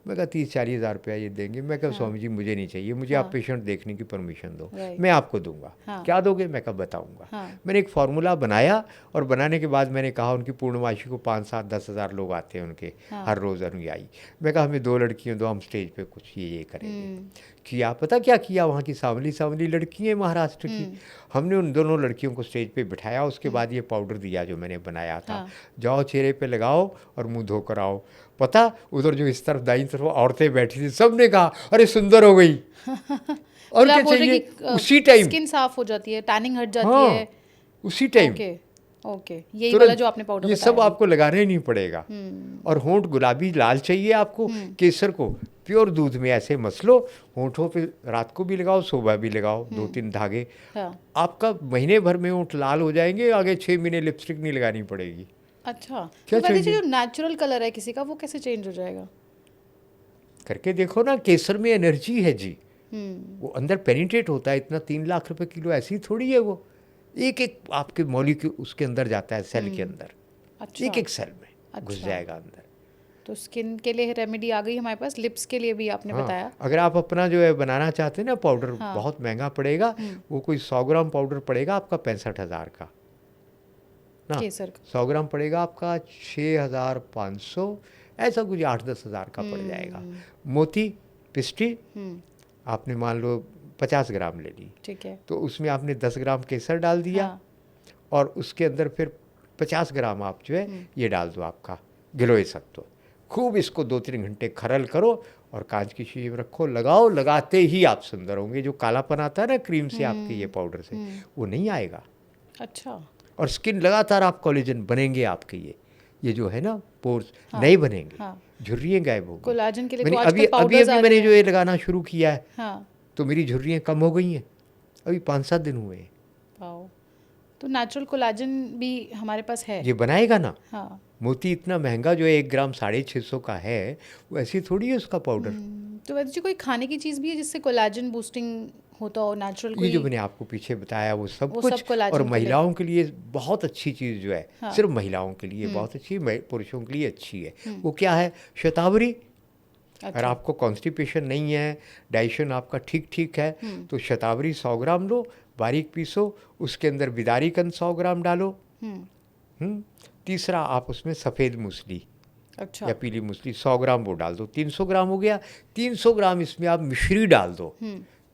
मैं कहा 30-40 हज़ार रुपया ये देंगे। मैं कहा स्वामी जी मुझे नहीं चाहिए, मुझे आप पेशेंट देखने की परमिशन दो, मैं आपको दूंगा। क्या दोगे? मैं कहा बताऊंगा। मैंने एक फार्मूला बनाया, और बनाने के बाद मैंने कहा, उनकी पूर्णमासी को 5-7-10 हज़ार लोग आते हैं उनके हर रोज़ अनुयायी। मैं कहा हमें 2 लड़कियों दो, हम स्टेज पे कुछ ये करेंगे। किया, पता क्या किया, वहाँ की सांवली लड़की है महाराष्ट्र की, हमने उन दोनों लड़कियों को स्टेज पे बिठाया। उसके बाद ये पाउडर दिया जो मैंने बनाया था, जाओ चेहरे पे लगाओ और मुंह धोकर आओ। पता, उधर जो इस तरफ दाईं तरफ औरतें बैठी थी, सब ने कहा अरे सुंदर हो गई। और क्या चाहिए, उसी टाइम स्किन साफ हो जाती है, टैनिंग हट जाती हाँ, है उसी टाइम। ओके, यही वाला जो आपने पाउडर ये बताया। सब आपको लगाना ही नहीं पड़ेगा। और होंठ गुलाबी लाल चाहिए आपको, केसर को प्योर दूध में ऐसे मसलो, होंठों पे रात को भी लगाओ, सुबह भी लगाओ, 2-3 धागे। आपका महीने भर में होंठ लाल हो जाएंगे, आगे 6 महीने लिपस्टिक नहीं लगानी पड़ेगी। अच्छा, क्या तो वैसे चाहिए? जो नेचुरल कलर है किसी का, वो कैसे चेंज हो जाएगा? करके देखो ना, केसर में एनर्जी है जी, वो अंदर पेनिट्रेट होता है। इतना 3 लाख रुपए किलो ऐसी ही थोड़ी है वो, एक एक आपके मॉलिक्यूल उसके अंदर जाता है, सेल के अंदर। अच्छा। एक एक सेल में घुस जाएगा अंदर। तो स्किन के लिए रेमेडी आ गई हमारे पास, लिप्स के लिए भी आपने बताया। अगर आप अपना जो है बनाना चाहते हैं ना पाउडर, बहुत महंगा पड़ेगा, वो कोई 100 ग्राम पाउडर पड़ेगा आपका 65,000 का ना, केसर का 100 ग्राम पड़ेगा आपका 6,500, ऐसा कुछ 8-10 हज़ार का पड़ जाएगा। मोती पिस्टी आपने मान लो 50 ग्राम ले ली, ठीक है, तो उसमें आपने 10 ग्राम केसर डाल दिया। और उसके अंदर फिर 50 ग्राम आप जो है ये डाल दो आपका गिलोय सत्व। खूब इसको 2-3 घंटे खरल करो और कांच की शीशी में रखो, लगाओ। लगाते ही आप सुंदर होंगे। जो कालापन आता है ना क्रीम से आपके ये पाउडर से, वो नहीं आएगा। अच्छा। और स्किन लगातार आप कोलेजन बनेंगे आपके, ये जो है ना पोर्स नए बनेंगे, झुर्रियाँ गायब होंगी। कोलाजन के लिए मैंने तो आजकल अभी मैंने जो ये लगाना शुरू किया है, हाँ, तो मेरी झुर्रियाँ कम हो गई हैं, अभी 5-7 दिन हुए हैं। वाओ, तो नेचुरल कोलाजन भी हमारे पास है। ये बनाएगा ना। हाँ। मोती इतना महंगा जो है 1 ग्राम 650 का है, वो ऐसी थोड़ी है उसका पाउडर। तो वैसे जी कोई खाने की चीज़ भी है जिससे कोलाजन बूस्टिंग होता हो, नेचुरल कोई? ये जो मैंने आपको पीछे बताया वो सब वो कुछ। सब कोलाजन और के लिए। महिलाओं के लिए बहुत अच्छी चीज़ जो है, सिर्फ महिलाओं के लिए बहुत अच्छी, पुरुषों के लिए अच्छी है। वो क्या है, शतावरी। अगर आपको कॉन्स्टिपेशन नहीं है, डाइजेशन आपका ठीक ठीक है, तो शतावरी 100 ग्राम लो, बारीक पीसो, उसके अंदर बिदारी कंद 100 ग्राम डालो। तीसरा, आप उसमें सफ़ेद मूसली या पीली मूसली 100 ग्राम वो डाल दो, 300 ग्राम हो गया। 300 ग्राम इसमें आप मिश्री डाल दो,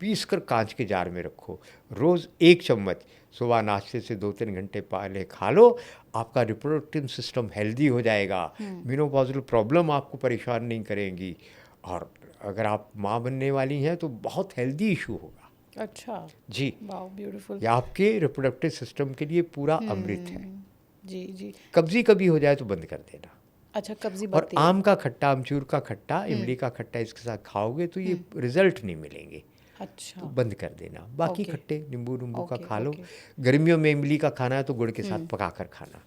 पीस कर कांच के जार में रखो, रोज़ 1 चम्मच सुबह नाश्ते से 2-3 घंटे पहले खा लो, आपका रिप्रोडक्टिव सिस्टम हेल्दी हो जाएगा, मेनोपॉजल प्रॉब्लम आपको परेशान नहीं करेंगी, और अगर आप माँ बनने वाली हैं तो बहुत हेल्दी इशू होगा। अच्छा जी, वाओ ब्यूटीफुल। ये आपके रिप्रोडक्टिव सिस्टम के लिए पूरा अमृत है। जी जी। कब्जी कभी हो जाए तो बंद कर देना। अच्छा कब्जी और बढ़ती है। आम का खट्टा, अमचूर का खट्टा, इमली का खट्टा इसके साथ खाओगे तो ये रिजल्ट नहीं मिलेंगे, अच्छा तो बंद कर देना। बाकी ओके। खट्टे नींबू का ओके, खा लो। ओके। गर्मियों में इमली का खाना है तो गुड़ के साथ पका कर खाना।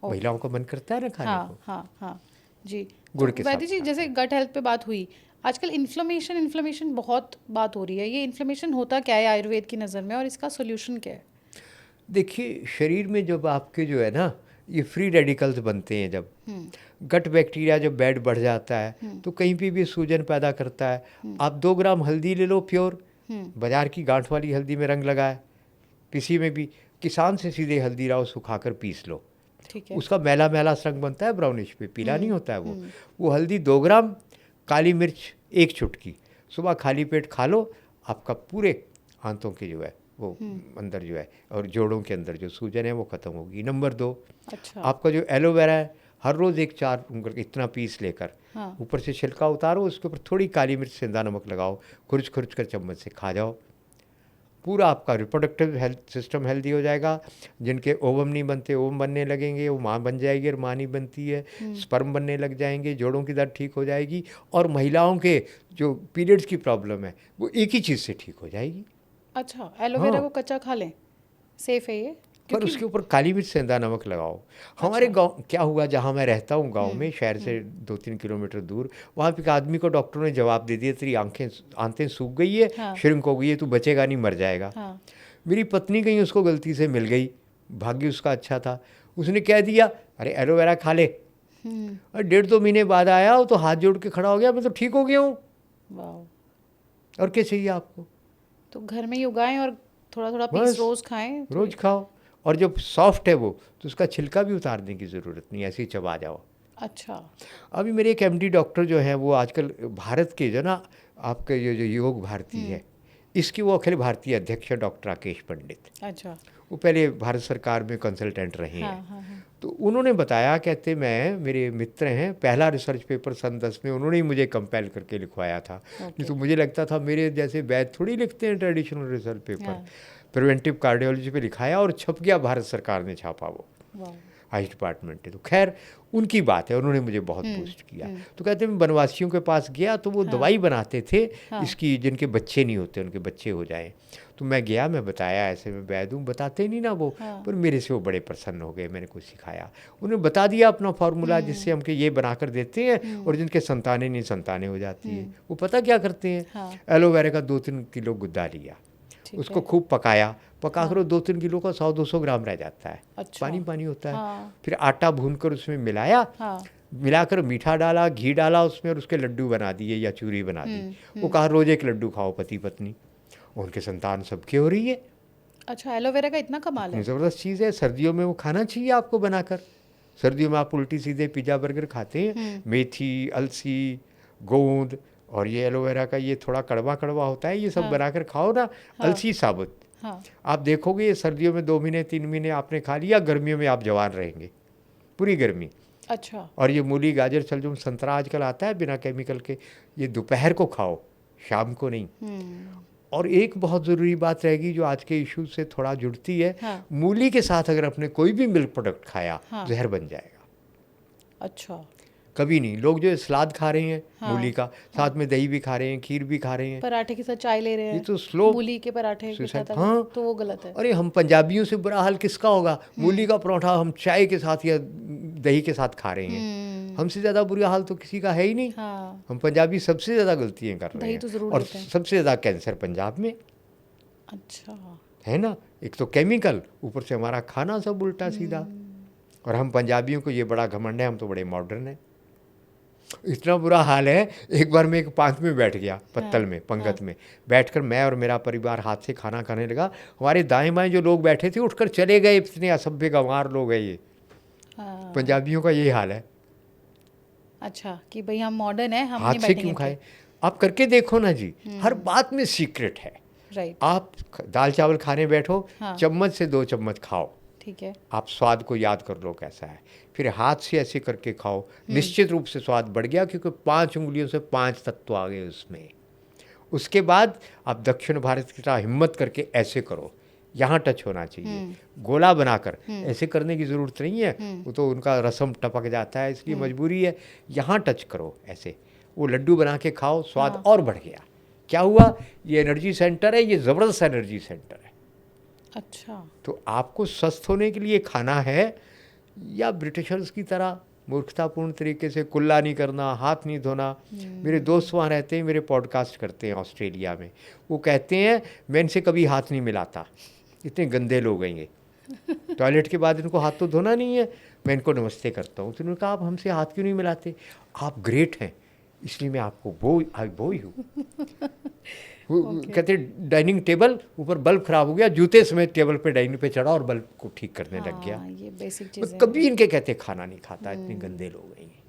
महिलाओं का मन करता है ना खाने हाँ को, हाँ हाँ जी। गुड़ तो के वैद्य साथ जी खा जैसे गट हेल्थ पे बात हुई, आजकल इन्फ्लेमेशन बहुत बात हो रही है, ये इन्फ्लेमेशन होता क्या है आयुर्वेद की नज़र में और इसका सोल्यूशन क्या है? देखिए, शरीर में जब आपके जो है ना ये फ्री रेडिकल्स बनते हैं, जब गट बैक्टीरिया जब बैड बढ़ जाता है तो कहीं पे भी सूजन पैदा करता है। आप 2 ग्राम हल्दी ले लो प्योर, बाजार की गांठ वाली हल्दी में रंग लगाए, किसी में भी किसान से सीधे हल्दी लाओ, सुखाकर पीस लो, ठीक है। उसका मैला मैला रंग बनता है, ब्राउनिश पे, पीला नहीं होता है वो हल्दी 2 ग्राम, काली मिर्च 1 चुटकी, सुबह खाली पेट खा लो, आपका पूरे आंतों के जो है वो अंदर जो है और जोड़ों के अंदर जो सूजन है वो ख़त्म होगी। नंबर 2, अच्छा आपका जो एलोवेरा है, हर रोज़ 1-4 उंगल इतना पीस लेकर हाँ। ऊपर से छिलका उतारो, उसके ऊपर थोड़ी काली मिर्च, सेंधा नमक लगाओ, खुरच खुरच कर चम्मच से खा जाओ, पूरा आपका रिप्रोडक्टिव हेल्थ सिस्टम हेल्दी हो जाएगा। जिनके ओवम नहीं बनते ओवम बनने लगेंगे, वो माँ बन जाएगी, और माँ नहीं बनती है स्पर्म बनने लग जाएंगे, जोड़ों की दर्द ठीक हो जाएगी, और महिलाओं के जो पीरियड्स की प्रॉब्लम है वो एक ही चीज़ से ठीक हो जाएगी। अच्छा एलोवेरा हाँ। को कच्चा खा लें, सेफ है ये? पर उसके ऊपर काली मिर्च, सेंधा नमक लगाओ। हमारे गांव क्या हुआ, जहाँ मैं रहता हूँ गांव में, शहर से 2-3 किलोमीटर दूर, वहाँ पे एक आदमी को डॉक्टरों ने जवाब दे दिया, तेरी आंतें सूख गई है, हाँ। श्रिंक हो गई है, तू बचेगा नहीं, मर जाएगा। हाँ। मेरी पत्नी कहीं उसको गलती से मिल गई, भाग्य उसका अच्छा था, उसने कह दिया अरे एलोवेरा खा ले, और 1.5-2 महीने बाद आया वो तो हाथ जोड़ के खड़ा हो गया, मैं तो ठीक हो गया हूँ। वाओ। और क्या चाहिए आपको? तो घर में ही उगाएं और थोड़ा थोड़ा पीस बस, रोज खाएं तो रोज खाओ, और जब सॉफ्ट है वो तो उसका छिलका भी उतारने की ज़रूरत नहीं, ऐसे ही चबा जाओ। अच्छा अभी मेरे एक एमडी डॉक्टर जो हैं, वो आजकल भारत के जो ना आपके जो योग भारती है, इसकी वो अखिल भारतीय अध्यक्ष है, डॉक्टर राकेश पंडित। अच्छा वो पहले भारत सरकार में कंसल्टेंट रहे हाँ हैं। हाँ हाँ। तो उन्होंने बताया, कहते मैं, मेरे मित्र हैं, पहला रिसर्च पेपर सन 10 में उन्होंने ही मुझे कंपेल करके लिखवाया था। नहीं तो मुझे लगता था मेरे जैसे वैद थोड़ी लिखते हैं ट्रेडिशनल रिसर्च पेपर। हाँ। प्रिवेंटिव कार्डियोलॉजी पे लिखाया और छप गया, भारत सरकार ने छापा वो, वाओ। आयुष डिपार्टमेंट है। तो खैर उनकी बात है, उन्होंने मुझे बहुत बूस्ट किया। तो कहते मैं बनवासियों के पास गया तो वो दवाई बनाते थे इसकी, जिनके बच्चे नहीं होते उनके बच्चे हो जाएं। तो मैं गया, मैं बताया ऐसे मैं वैद हूँ, बताते नहीं ना वो, पर मेरे से वो बड़े प्रसन्न हो गए, मैंने कुछ सिखाया, उन्हें बता दिया अपना फार्मूला, जिससे हम के ये बनाकर देते हैं, और जिनके संतानें नहीं संतानें हो जाती है, वो पता क्या करते हैं, एलोवेरा का 2-3 किलो गुद्दा लिया, उसको खूब पकाया, पकाकर 2-3 किलो का 100-200 ग्राम रह जाता है। अच्छा। पानी पानी होता है। हाँ। फिर आटा भूनकर उसमें मिलाया, हाँ। मिलाकर मीठा डाला, घी डाला उसमें, और उसके लड्डू बना दिए या चूरी बना दी। वो कहा रोज 1 लड्डू खाओ पति पत्नी, उनके संतान सबके हो रही है। अच्छा एलोवेरा का इतना कमाल है। ज़बरदस्त चीज़ है, सर्दियों में वो खाना चाहिए आपको बनाकर। सर्दियों में आप उल्टी सीधे पिज़्ज़ा बर्गर खाते हैं, मेथी, अलसी, गोंद, और ये एलोवेरा का ये थोड़ा कड़वा कड़वा होता है, ये सब बनाकर खाओ ना। अलसी साबुत, आप देखोगे ये सर्दियों में 2 महीने 3 महीने आपने खा लिया, गर्मियों में आप जवान रहेंगे पूरी गर्मी। अच्छा। और ये मूली, गाजर, शलजम, संतरा आजकल आता है बिना केमिकल के, ये दोपहर को खाओ, शाम को नहीं। और एक बहुत ज़रूरी बात रहेगी जो आज के इशू से थोड़ा जुड़ती है, मूली के साथ अगर आपने कोई भी मिल्क प्रोडक्ट खाया, जहर बन जाएगा। अच्छा। कभी नहीं। लोग जो सलाद खा रहे हैं मूली का, साथ में दही भी खा रहे हैं, खीर भी खा रहे हैं, पराठे के साथ चाय ले रहे हैं, ये तो स्लो मूली के पराठे के साथ, हाँ, तो वो गलत है। अरे हम पंजाबियों से बुरा हाल किसका होगा, मूली का परोठा हम चाय के साथ या दही के साथ खा रहे हैं, हमसे ज़्यादा बुरा हाल तो किसी का है ही नहीं। हाँ। हम पंजाबी सबसे ज़्यादा गलतियाँ कर रहे दही तो हैं, ज़रूर और लेते हैं। सबसे ज़्यादा कैंसर पंजाब में। अच्छा। है ना, एक तो केमिकल, ऊपर से हमारा खाना सब उल्टा सीधा, और हम पंजाबियों को ये बड़ा घमंड है, हम तो बड़े मॉडर्न हैं। इतना बुरा हाल है, एक बार मैं एक पांच में बैठ गया, पत्तल में, पंगत में बैठकर मैं और मेरा परिवार हाथ से खाना खाने लगा। हमारे दाएं बाएं जो लोग बैठे थे उठकर चले गए, इतने असभ्य गंवार लोग हैं ये। पंजाबियों का यही हाल है। अच्छा, कि भाई हम मॉडर्न है, हम हाथ नहीं से बैठेंगे क्यों खाए? आप करके देखो ना जी, हर बात में सीक्रेट है। राइट। आप दाल चावल खाने बैठो, हाँ। चम्मच से 2 चम्मच खाओ, ठीक है। आप स्वाद को याद कर लो कैसा है, फिर हाथ से ऐसे करके खाओ, निश्चित रूप से स्वाद बढ़ गया, क्योंकि 5 उंगलियों से 5 तत्व आ गए उसमें। उसके बाद आप दक्षिण भारत की तरह हिम्मत करके ऐसे करो, यहाँ टच होना चाहिए, गोला बनाकर ऐसे करने की ज़रूरत नहीं है, वो तो उनका रसम टपक जाता है, इसलिए मजबूरी है, यहाँ टच करो ऐसे, वो लड्डू बना के खाओ, स्वाद हाँ। और बढ़ गया। क्या हुआ, ये एनर्जी सेंटर है, ये ज़बरदस्त एनर्जी सेंटर है। अच्छा। तो आपको स्वस्थ होने के लिए खाना है, या ब्रिटिशर्स की तरह मूर्खतापूर्ण तरीके से कुल्ला नहीं करना, हाथ नहीं धोना। मेरे दोस्त वहाँ रहते हैं, मेरे पॉडकास्ट करते हैं ऑस्ट्रेलिया में, वो कहते हैं मैं इनसे कभी हाथ नहीं मिलाता, इतने गंदे लोग हैं ये, टॉयलेट के बाद इनको हाथ तो धोना नहीं है, मैं इनको नमस्ते करता हूँ। तो उन्होंने कहा आप हमसे हाथ क्यों नहीं मिलाते, आप ग्रेट हैं इसलिए मैं आपको बोई हूँ। कहते डाइनिंग टेबल ऊपर बल्ब खराब हो गया, जूते समेत टेबल पे डाइनिंग पे चढ़ा और बल्ब को ठीक करने लग गया। हाँ, ये बेसिक मैं चीज़ें कभी इनके कहते खाना नहीं खाता, इतने गंदे लोग हैं ये।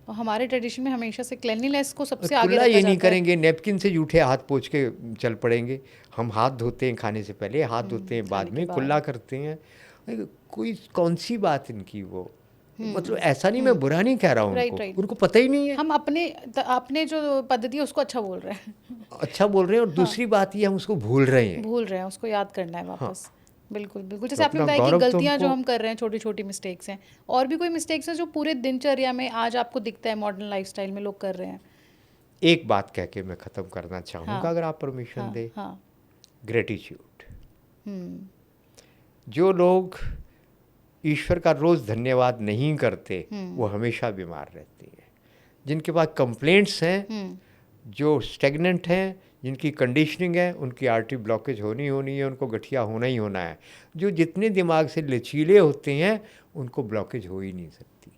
और हमारे ट्रेडिशन में हमेशा से क्लेanलीनेस को सबसे और आगे कुल्ला रखा ये नहीं जाता है। करेंगे, नैपकिन से जूठे हाथ पोंछ के चल पड़ेंगे। हम हाथ धोते हैं खाने से पहले, हाथ धोते हैं बाद खाने के में, बाद। कुल्ला करते हैं। कोई कौन सी बात इनकी वो, मतलब ऐसा नहीं, मैं बुरा नहीं कह रहा हूँ राइट, उनको, राइट। उनको पता ही नहीं है। हम अपने जो पद्धति है उसको अच्छा बोल रहे हैं, अच्छा बोल रहे हैं, और दूसरी बात ये हम उसको भूल रहे हैं। भूल रहे हैं, उसको याद करना है वापस। बिल्कुल बिल्कुल, जैसे तो आपने अपना बताया कि गौरव तो गलतियां जो हमको- हम कर रहे हैं, छोटी छोटी मिस्टेक्स हैं, और भी कोई मिस्टेक्स हैं जो पूरे दिनचर्या में आज आपको दिखता है मॉडर्न लाइफस्टाइल में लोग कर रहे हैं? एक बात कह के मैं ख़त्म करना चाहूँगा, हाँ। अगर आप परमिशन हाँ दे। हाँ। ग्रेटिट्यूड। हम्म। जो लोग ईश्वर का रोज़ धन्यवाद नहीं करते वो हमेशा बीमार रहते हैं। जिनके पास कंप्लेंट्स हैं, जो स्टेगनेंट हैं, जिनकी कंडीशनिंग है, उनकी आर्टरी ब्लॉकेज होनी है, उनको गठिया होना ही होना है। जो जितने दिमाग से लचीले होते हैं उनको ब्लॉकेज हो ही नहीं सकती।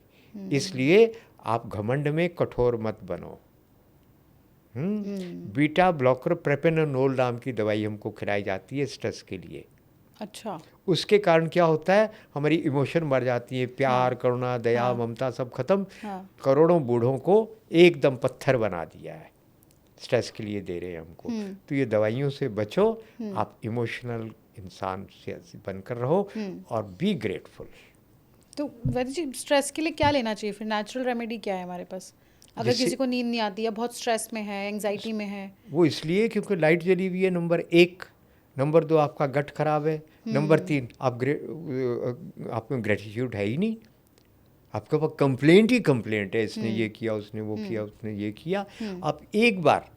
इसलिए आप घमंड में कठोर मत बनो। बीटा ब्लॉकर प्रेपेनोल नाम की दवाई हमको खिलाई जाती है स्ट्रेस के लिए। अच्छा। उसके कारण क्या होता है, हमारी इमोशन मर जाती है, प्यार, करुणा, दया, हाँ। ममता सब खत्म। हाँ। करोड़ों बूढ़ों को एकदम पत्थर बना दिया है, स्ट्रेस के लिए दे रहे हैं हमको। तो ये दवाइयों से बचो, आप इमोशनल इंसान से बनकर रहो और बी ग्रेटफुल। तो वैद्य जी, स्ट्रेस के लिए क्या लेना चाहिए फिर? नेचुरल रेमेडी क्या है हमारे पास अगर जैसे- किसी को नींद नहीं आती है, बहुत स्ट्रेस में है, एंजाइटी में है? वो इसलिए क्योंकि लाइट जली हुई है, नंबर 1। नंबर 2 आपका गट खराब है। नंबर 3 आप में ग्रेटिट्यूड है ही नहीं। आपके पास कंप्लेंट ही कंप्लेंट है, इसने ये किया, उसने वो किया, उसने ये किया। आप एक बार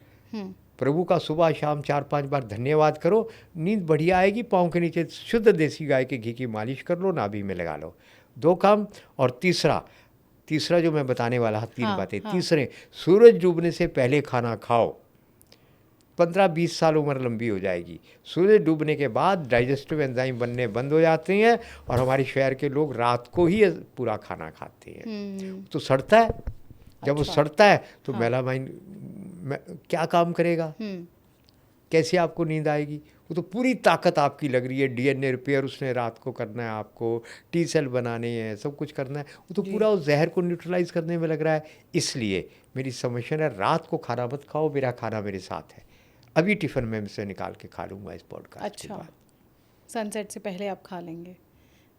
प्रभु का सुबह शाम 4-5 बार धन्यवाद करो, नींद बढ़िया आएगी। पाँव के नीचे शुद्ध देसी गाय के घी की मालिश कर लो, नाभि में लगा लो। 2 काम। और तीसरा जो मैं बताने वाला था, 3 बातें। तीसरे, सूरज डूबने से पहले खाना खाओ, 15-20 साल उम्र लंबी हो जाएगी। सूरज डूबने के बाद डाइजेस्टिव एंजाइम बनने बंद हो जाते हैं और हमारे शहर के लोग रात को ही पूरा खाना खाते हैं। तो सड़ता है, जब वो सड़ता है तो मेलामाइन क्या काम करेगा, कैसे आपको नींद आएगी? वो तो पूरी ताकत आपकी लग रही है, डीएनए रिपेयर उसने रात को करना है, आपको टी सेल बनाने हैं, सब कुछ करना है, वो तो पूरा उस जहर को न्यूट्रलाइज करने में लग रहा है। इसलिए मेरी सजेशन है, रात को खाना मत खाओ, मेरा खाना मेरे साथ है, अभी टिफ़िन में से निकाल के खा लूँगा इस पॉडकास्ट के बाद। सनसेट से पहले आप खा लेंगे।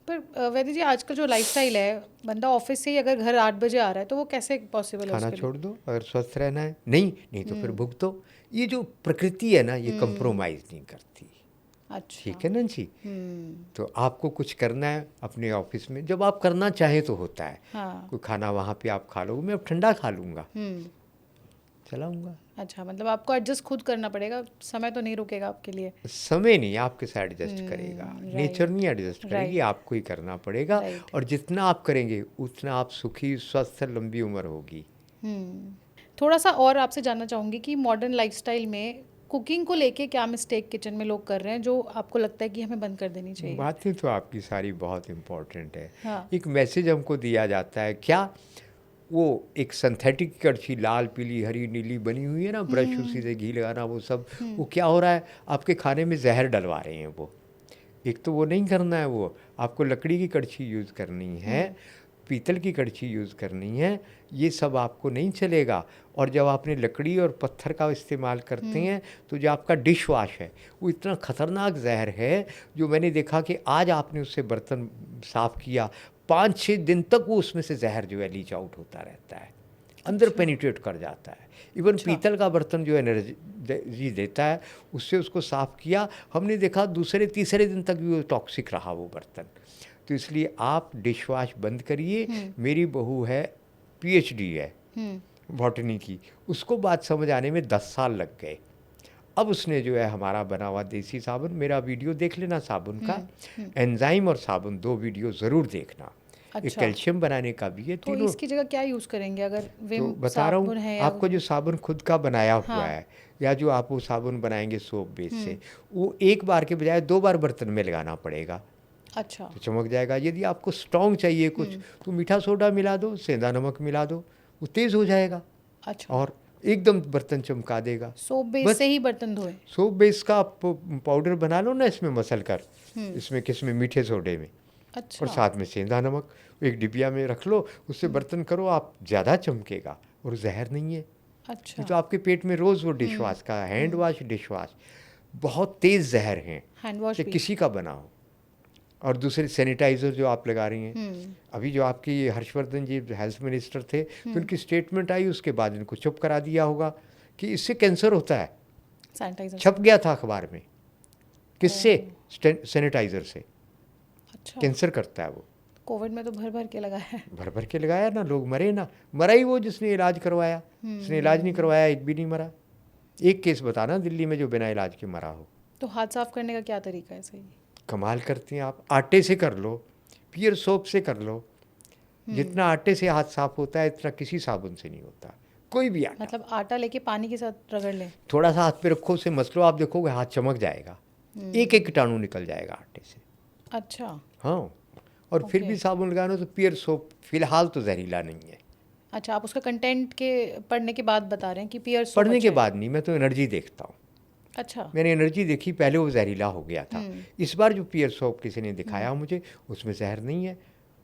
पर वैद्य जी, आजकल जो लाइफस्टाइल है, बंदा ऑफिस से ही अगर घर 8 बजे आ रहा है तो वो कैसे पॉसिबल है? खाना छोड़ दो अगर स्वस्थ रहना है। नहीं तो फिर भुगतो। ये जो प्रकृति है ना, ये कंप्रोमाइज़ नहीं करती। अच्छा। ठीक है ना जी। तो आपको कुछ करना है अपने ऑफिस में, जब आप करना चाहें तो होता है। हाँ। कोई खाना वहाँ पे आप खा लो, मैं अब ठंडा खा लूँगा, चलाऊँगा। अच्छा, मतलब आपको एडजस्ट खुद करना पड़ेगा, समय तो नहीं रुकेगा आपके लिए। समय नहीं आपके साथ एडजस्ट करेगा, नेचर नहीं एडजस्ट करेगी, आपको ही करना पड़ेगा। और जितना आप करेंगे उतना आप सुखी, स्वस्थ, लंबी उम्र होगी। थोड़ा सा और आपसे जानना चाहूँगी कि मॉडर्न लाइफस्टाइल में कुकिंग को लेके क्या मिस्टेक किचन में लोग कर रहे हैं जो आपको लगता है कि हमें बंद कर देनी चाहिए? बातें तो आपकी सारी बहुत इम्पोर्टेंट है। हाँ। एक मैसेज हमको दिया जाता है, क्या वो एक सिंथेटिक कड़छी लाल, पीली, हरी, नीली बनी हुई है ना, ब्रश उसी से घी लगाना, वो सब, वो क्या हो रहा है, आपके खाने में जहर डलवा रहे हैं वो। एक तो वो नहीं करना है, वो आपको लकड़ी की कड़छी यूज़ करनी है। पीतल की कड़छी यूज़ करनी है, ये सब आपको नहीं चलेगा। और जब आपने लकड़ी और पत्थर का इस्तेमाल करते हैं तो जो आपका डिश वॉश है वो इतना ख़तरनाक जहर है, जो मैंने देखा कि आज आपने उससे बर्तन साफ़ किया, 5-6 दिन तक वो उसमें से जहर जो है लीच आउट होता रहता है, अंदर पेनिट्रेट कर जाता है। इवन पीतल का बर्तन जो एनर्जी देता है, उससे उसको साफ़ किया, हमने देखा दूसरे तीसरे दिन तक भी वो टॉक्सिक रहा वो बर्तन। तो इसलिए आप डिश वॉश बंद करिए। मेरी बहू है, पीएचडी है बॉटनी की, उसको बात समझ आने में 10 साल लग गए। अब उसने जो है हमारा बना हुआ देसी साबुन, मेरा वीडियो देख लेना साबुन का, एंजाइम और साबुन 2 वीडियो ज़रूर देखना। एक अच्छा। कैल्शियम बनाने का भी है, तो तीनों। इसकी जगह क्या यूज़ करेंगे अगर तो विम बता रहा साबुन है हूँ या आपको, जो साबुन खुद का बनाया हुआ हाँ। है, या जो आप वो साबुन बनाएंगे सोप बेस से, वो एक बार के बजाय 2 बार बर्तन में लगाना पड़ेगा, अच्छा। तो चमक जाएगा। यदि आपको स्ट्रॉन्ग चाहिए कुछ, तो मीठा सोडा मिला दो, सेंधा नमक मिला दो, वो तेज़ हो जाएगा अच्छा। और एकदम बर्तन चमका देगा। सोप बेस बस से ही बर्तन धोए? सोप बेस का आप पाउडर बना लो ना, इसमें मसल कर, इसमें किसमें, मीठे सोडे में, और अच्छा। साथ में सेंधा नमक एक डिबिया में रख लो, उससे बर्तन करो, आप ज़्यादा चमकेगा और जहर नहीं है। अच्छा। ये तो आपके पेट में रोज़ वो डिश वॉश का, हैंड वॉश, डिश वॉश बहुत तेज़ जहर हैं, हैंड वॉश चाहे भी? किसी का बना हो। और दूसरे सैनिटाइज़र जो आप लगा रही हैं, अभी जो आपकी हर्षवर्धन जी हेल्थ मिनिस्टर थे, तो उनकी स्टेटमेंट आई, उसके बाद इनको चुप करा दिया होगा कि इससे कैंसर होता है। सैनिटाइजर? छप गया था अखबार में। किससे? सैनिटाइज़र से अच्छा। कैंसर करता है वो। कोविड में तो भर भर के लगाया है। भर भर के लगाया ना, लोग मरे ना। मरा ही वो जिसने इलाज करवाया, जिसने इलाज नहीं करवाया एक भी नहीं मरा। एक केस बताना दिल्ली में जो बिना इलाज के मरा हो। तो हाथ साफ करने का क्या तरीका है सही? कमाल करती हैं आप, आटे से कर लो, पियर सोप से कर लो। जितना आटे से हाथ साफ होता है, इतना किसी साबुन से नहीं होता, कोई भी आटा। मतलब आटा लेके पानी के साथ रगड़ लें? थोड़ा सा हाथ पे रखो, उसे मसलो, आप देखोगे हाथ चमक जाएगा, एक एक कीटाणु निकल जाएगा आटे से। अच्छा। हाँ, और फिर भी साबुन लगाना तो पियर सोप, फिलहाल तो जहरीला नहीं है। अच्छा, आप उसका कंटेंट के पढ़ने के बाद बता रहे हैं कि पियर सोप पढ़ने के अच्छा है? बाद नहीं, मैं तो एनर्जी देखता हूँ। अच्छा। मैंने एनर्जी देखी, पहले वो जहरीला हो गया था। इस बार जो पियर सोप किसी ने दिखाया मुझे, उसमें जहर नहीं है।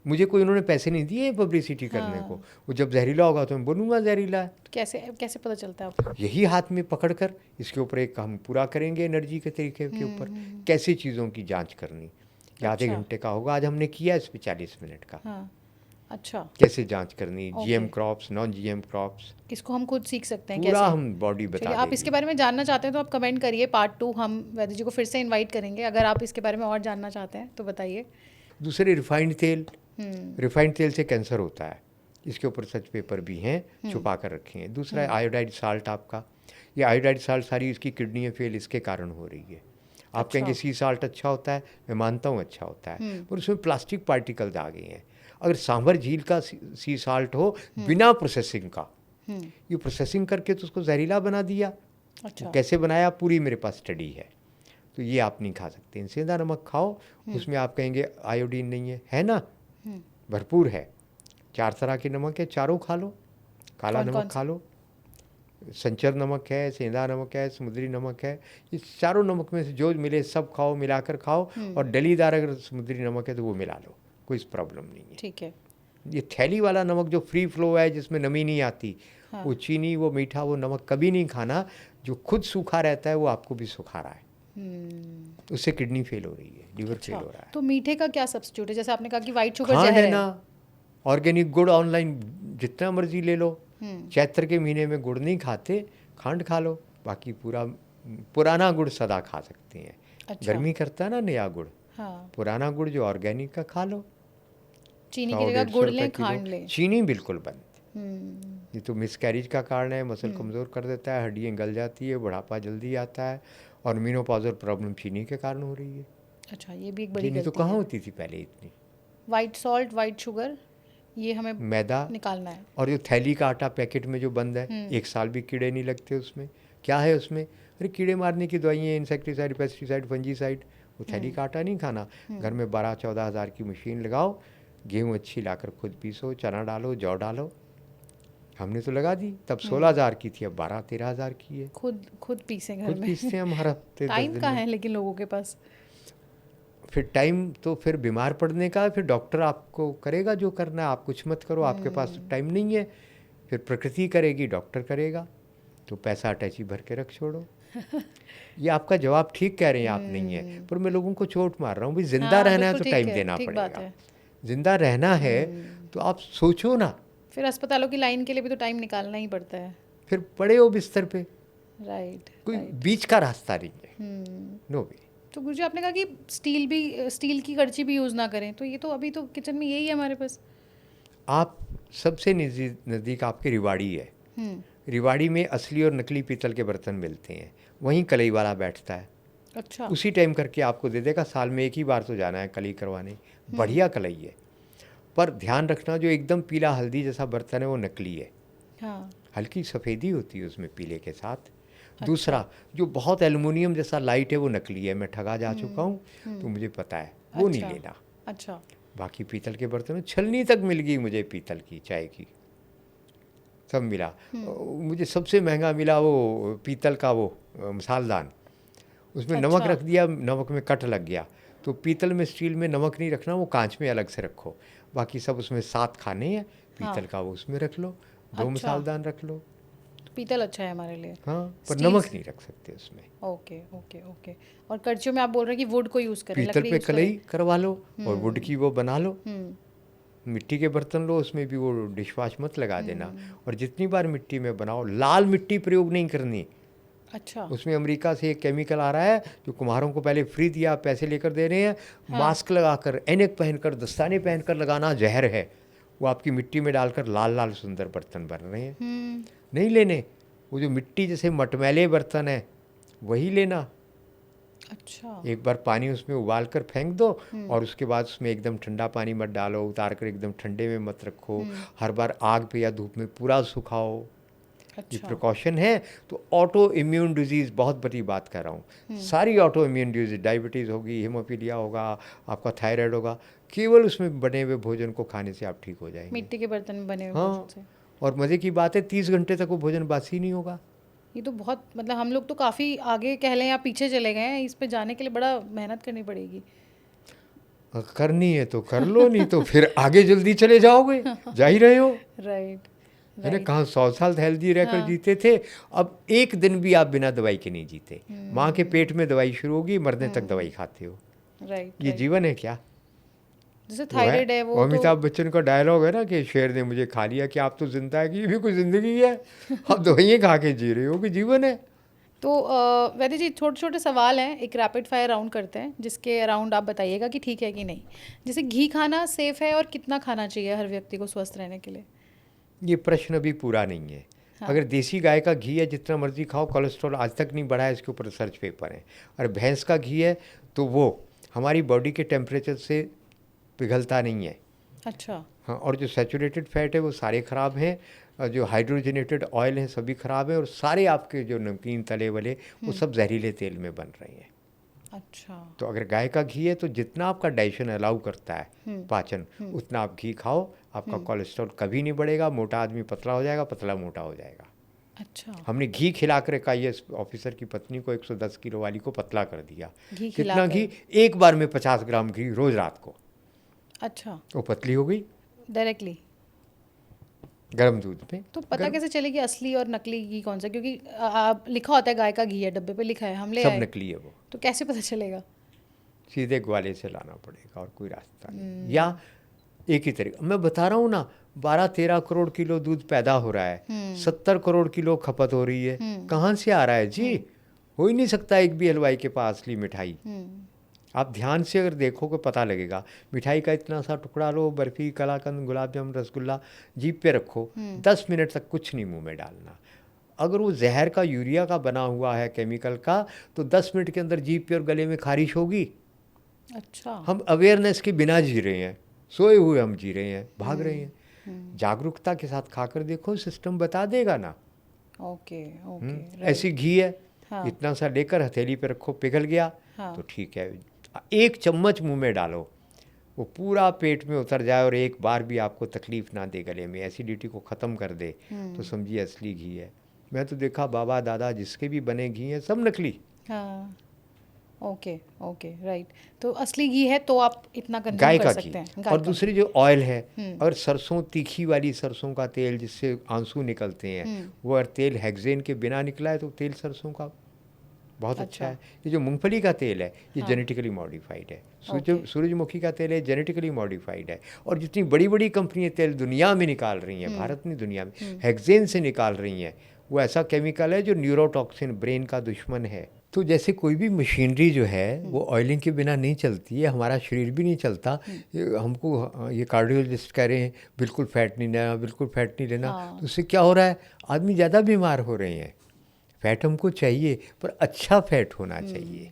मुझे कोई उन्होंने पैसे नहीं दिए पब्लिसिटी करने को। वो जब जहरीला होगा तो मैं बोलूँगा जहरीला है। तो कैसे कैसे पता चलता है आपको? यही हाथ में पकड़ कर इसके ऊपर एक हम पूरा करेंगे एनर्जी के तरीके के ऊपर, कैसे चीज़ों की जांच करनी। ये आधे अच्छा। घंटे का होगा, आज हमने किया इस पर 40 मिनट का। हाँ। अच्छा। कैसे जांच करनी, okay. GM crops, non GM crops, इसको हम खुद सीख सकते हैं पूरा कैसे? हम बॉडी चलिए, बता आप इसके देंगे। बारे में जानना चाहते हैं तो आप कमेंट करिए, पार्ट 2 हम वैद्य जी को फिर से इनवाइट करेंगे। अगर आप इसके बारे में और जानना चाहते हैं तो बताइए। दूसरे रिफाइंड तेल, रिफाइंड तेल से कैंसर होता है, इसके ऊपर सच पेपर भी हैं, छुपा कर रखे हैं। दूसरा है आयोडाइड साल्ट आपका, ये आयोडाइड साल्ट सारी इसकी किडनी फेल इसके कारण हो रही है। आप अच्छा। कहेंगे सी साल्ट अच्छा होता है, मैं मानता हूँ अच्छा होता है, पर उसमें प्लास्टिक पार्टिकल्स आ गए हैं। अगर सांभर झील का सी साल्ट हो बिना प्रोसेसिंग का, ये प्रोसेसिंग करके तो उसको जहरीला बना दिया। अच्छा। कैसे बनाया, पूरी मेरे पास स्टडी है। तो ये आप नहीं खा सकते। सेंधा नमक खाओ, उसमें आप कहेंगे आयोडीन नहीं है ना, भरपूर है। 4 तरह के नमक है, चारों खा लो। काला कौन कौन नमक खा लो, संचर नमक है, सेंधा नमक है, समुद्री नमक है। ये चारों नमक में से जो मिले सब खाओ, मिलाकर खाओ। और डलीदार अगर समुद्री नमक है तो वो मिला लो, कोई प्रॉब्लम नहीं है। ठीक है। ये थैली वाला नमक जो फ्री फ्लो है, जिसमें नमी नहीं आती, हाँ। वो चीनी, वो मीठा, वो नमक कभी नहीं खाना। जो खुद सूखा रहता है वो आपको भी सुखा रहा है, उससे किडनी फेल हो रही है, लीवर फेल हो रहा है। तो मीठे का क्या सब्स्टिट्यूट है? जैसे आपने कहा कि वाइट शुगर खांड जहर है है। ना, ऑर्गेनिक गुड़ ऑनलाइन जितना मर्जी ले लो। चैत्र के महीने में गुड़ नहीं खाते, खांड खा लो। बाकी पूरा पुराना गुड़ सदा खा सकते हैं। अच्छा। गर्मी करता है ना नया गुड़, हाँ। पुराना गुड़ जो ऑर्गेनिक का खा लो। चीनी 100 की जगह 150 गुड़ रुपए लें, किलो। खांड लें। चीनी बिल्कुल बंद। ये तो मिसकैरेज का कारण है, मसल कमज़ोर कर देता है, हड्डियाँ गल जाती है, बुढ़ापा जल्दी आता है, और मीनोपॉज़ल प्रॉब्लम चीनी के कारण हो रही है। अच्छा, ये भी एक बड़ी चीनी तो गलती कहाँ है। होती थी पहले इतनी। वाइट सॉल्ट, वाइट शुगर, ये हमें मैदा निकालना है। और जो थैली का आटा पैकेट में जो बंद है, 1 साल भी कीड़े नहीं लगते उसमें। क्या है उसमें? अरे कीड़े मारने की दवाइयाँ, इंसेक्टिसाइड, पेस्टिसाइड, फंजीसाइड। वो थैली का आटा नहीं खाना। घर में 12-14 हज़ार की मशीन लगाओ, गेहूँ अच्छी लाकर खुद पीसो, चना डालो, जौ डालो। हमने तो लगा दी, तब 16 हज़ार की थी, अब 12-13 हज़ार की है। खुद पीसें घर खुद में। पीसते हैं हम हर हफ्ते 10 टाइम दिन कहाँ में। है लेकिन लोगों के पास? फिर टाइम तो फिर बीमार पड़ने का, फिर डॉक्टर आपको करेगा जो करना है, आप कुछ मत करो, आपके पास टाइम नहीं है, फिर प्रकृति करेगी, डॉक्टर करेगा, तो पैसा अटैची भर के रख छोड़ो। ये आपका जवाब ठीक कह रहे हैं आप, नहीं है, पर मैं लोगों को चोट मार रहा हूँ भाई, जिंदा हाँ, रहना है बिल्कुल तो ठीक टाइम है, देना ठीक बात पड़ेगा। है। जिंदा रहना है तो आप सोचो ना, फिर अस्पतालों की लाइन के लिए भी तो टाइम निकालना ही पड़ता है। फिर पड़े हो बिस्तर पे, राइट, कोई राइट। बीच का रास्ता नहीं है, नो वे। तो गुरुजी आपने कहा कि स्टील की कड़छी भी यूज़ ना करें, तो ये तो अभी तो किचन में यही है हमारे पास। आप सबसे नज़दीक आपके रिवाड़ी है, रिवाड़ी में असली और नकली पीतल के बर्तन मिलते हैं, वहीं कलई वाला बैठता है, अच्छा। उसी टाइम करके आपको दे देगा। साल में एक ही बार तो जाना है कलई करवाने, बढ़िया कलई है। पर ध्यान रखना, जो एकदम पीला हल्दी जैसा बर्तन है वो नकली है, हाँ। हल्की सफ़ेदी होती है उसमें पीले के साथ। दूसरा जो बहुत एल्युमिनियम जैसा लाइट है वो नकली है, मैं ठगा जा चुका हूँ तो मुझे पता है, वो नहीं अच्छा, लेना। अच्छा। बाकी पीतल के बर्तन, छलनी तक मिल गई मुझे पीतल की, चाय की, सब मिला। मुझे सबसे महंगा मिला वो पीतल का वो मसालदान, उसमें नमक अच्छा। रख दिया, नमक में कट लग गया। तो पीतल में, स्टील में नमक नहीं रखना, वो कांच में अलग से रखो। बाकी सब उसमें 7 खाने हैं, पीतल का वो उसमें रख लो, 2 अच्छा। मसालदान रख लो। तो पीतल अच्छा है हमारे लिए। हाँ, पर स्टील नमक से- नहीं रख सकते उसमें। Okay, okay, okay. और कड़छियों में आप बोल रहे हैं कि वुड को यूज़ करें, पीतल लकड़ी पे यूज़ कलई करें। करवा लो और वुड की वो बना लो। हम्म। मिट्टी के बर्तन लो, उसमें भी वो डिशवाश मत लगा देना। और जितनी बार मिट्टी में बनाओ, लाल मिट्टी प्रयोग नहीं करनी। अच्छा। उसमें अमेरिका से एक केमिकल आ रहा है जो कुम्हारों को पहले फ्री दिया, पैसे लेकर दे रहे हैं। मास्क लगाकर, ऐनक पहनकर, दस्ताने पहनकर लगाना जहर है। वो आपकी मिट्टी में डालकर लाल लाल सुंदर बर्तन बन रहे हैं। नहीं लेने, वो जो मिट्टी जैसे मटमैले बर्तन है वही लेना। अच्छा। एक बार पानी उसमें उबाल कर फेंक दो, और उसके बाद उसमें एकदम ठंडा पानी मत डालो, उतार कर एकदम ठंडे में मत रखो। हर बार आग पे या धूप में पूरा सुखाओ। ये अच्छा। प्रिकॉशन है। तो ऑटो इम्यून डिजीज़, बहुत बड़ी बात कर रहा हूँ, सारी ऑटो इम्यून डिजीज, डायबिटीज़ होगी, हीमोफीलिया होगा, आपका थायराइड होगा, केवल उसमें बने हुए भोजन को खाने से आप ठीक हो जाएंगे। मिट्टी के बर्तन में बने हुए हाँ, भोजन से। और मज़े की बात है 30 घंटे तक वो भोजन बासी नहीं होगा। ये तो बहुत, मतलब हम लोग तो काफ़ी आगे कह लें या पीछे चले गए हैं, इस पे जाने के लिए बड़ा मेहनत करनी पड़ेगी। करनी है तो कर लो, नहीं तो फिर आगे जल्दी चले जाओगे, जा ही रहे हो। राइट, है ना, राइट। कहाँ 100 साल हेल्दी रहकर जीते थे, अब एक दिन भी आप बिना दवाई के नहीं जीते। माँ के पेट में दवाई शुरू होगी, मरने तक दवाई खाते हो। राइट, ये जीवन है क्या? जैसे वो है, थायराइड है वो वो तो। अमिताभ बच्चन का डायलॉग है ना कि शेर ने मुझे खा लिया, कि आप तो जिंदा है कि ये भी कोई जिंदगी है? आप दवाइयाँ खा के जी रहे हो कि जीवन है? तो वैद्य जी, छोटे छोटे सवाल हैं, एक रैपिड फायर राउंड करते हैं, जिसके अराउंड आप बताइएगा कि ठीक है कि नहीं। जैसे घी खाना सेफ है और कितना खाना चाहिए हर व्यक्ति को स्वस्थ रहने के लिए? ये प्रश्न अभी पूरा नहीं है। अगर देसी गाय का घी है, जितना मर्जी खाओ, कोलेस्ट्रॉल आज तक नहीं बढ़ा है, इसके ऊपर रिसर्च पेपर है। और भैंस का घी है तो वो हमारी बॉडी के टेम्परेचर से पिघलता नहीं है। अच्छा। हाँ, और जो सैचुरेटेड फैट है वो सारे ख़राब हैं, और जो हाइड्रोजनेटेड ऑयल हैं सभी ख़राब हैं, और सारे आपके जो नमकीन तले वाले वो सब जहरीले तेल में बन रहे हैं। अच्छा। तो अगर गाय का घी है तो जितना आपका डाइजेशन अलाउ करता है, पाचन, उतना आप घी खाओ, आपका कोलेस्ट्रॉल कभी नहीं बढ़ेगा। मोटा आदमी पतला हो जाएगा, पतला मोटा हो जाएगा। अच्छा। हमने घी खिला कर एक IAS ऑफिसर की पत्नी को 110 किलो वाली को पतला कर दिया। घी कितना खिलाकर? घी? एक बार में 50 ग्राम घी रोज रात को, अच्छा। वो पतली हो गई डायरेक्टली? गर्म दूध में। तो पता कैसे चलेगी असली और नकली घी कौन सा? क्योंकि आप लिखा होता है गाय का घी है, डब्बे पे लिखा है, हम ले सब आए, नकली है वो। तो कैसे पता चलेगा? सीधे ग्वाले से लाना पड़ेगा, और कोई रास्ता नहीं। या एक ही तरीका मैं बता रहा हूँ ना, 12-13 करोड़ किलो दूध पैदा हो रहा है, 70 करोड़ किलो खपत हो रही है। कहाँ से आ रहा है जी? हो ही नहीं सकता एक भी हलवाई के पास असली मिठाई। आप ध्यान से अगर देखोगे पता लगेगा। मिठाई का इतना सा टुकड़ा लो, बर्फ़ी, कलाकंद, गुलाब जामुन, रसगुल्ला, जीभ पे रखो, 10 मिनट तक कुछ नहीं मुंह में डालना। अगर वो जहर का, यूरिया का बना हुआ है, केमिकल का, तो 10 मिनट के अंदर जीभ पे और गले में खारिश होगी। अच्छा। हम अवेयरनेस के बिना जी रहे हैं, सोए हुए हम जी रहे हैं, भाग रहे हैं। जागरूकता के साथ खाकर देखो, सिस्टम बता देगा ना। Okay, okay. ऐसी घी है, हाँ। इतना सा लेकर हथेली पे रखो, पिघल गया हाँ। तो ठीक है। 1 चम्मच मुंह में डालो, वो पूरा पेट में उतर जाए और एक बार भी आपको तकलीफ ना दे, गले में एसिडिटी को ख़त्म कर दे, तो समझिए असली घी है। मैं तो देखा बाबा दादा जिसके भी बने घी हैं सब नकली। हाँ। Okay okay right. तो असली घी है तो आप इतना कंज्यूम गाय कर का सकते घी। हैं। गाय और का दूसरी जो ऑयल है, और सरसों, तीखी वाली सरसों का तेल जिससे आंसू निकलते हैं, वो अगर तेल हेक्सेन के बिना निकला है तो तेल सरसों का बहुत अच्छा है। ये जो मूंगफली का तेल है ये जेनेटिकली मॉडिफाइड है। सूरजमुखी का तेल है जेनेटिकली मॉडिफाइड है। और जितनी बड़ी बड़ी कंपनियां तेल दुनिया में निकाल रही हैं, भारत में दुनिया में हेक्सेन से निकाल रही हैं, वो ऐसा केमिकल है जो न्यूरोटॉक्सिन, ब्रेन का दुश्मन है। तो जैसे कोई भी मशीनरी जो है वो ऑयलिंग के बिना नहीं चलती है, हमारा शरीर भी नहीं चलता। हमको ये कार्डियोलॉजिस्ट कह रहे हैं बिल्कुल फैट नहीं लेना, बिल्कुल फैट नहीं लेना, तो उससे क्या हो रहा है, आदमी ज़्यादा बीमार हो रहे हैं। फैट हमको चाहिए पर अच्छा फैट होना चाहिए।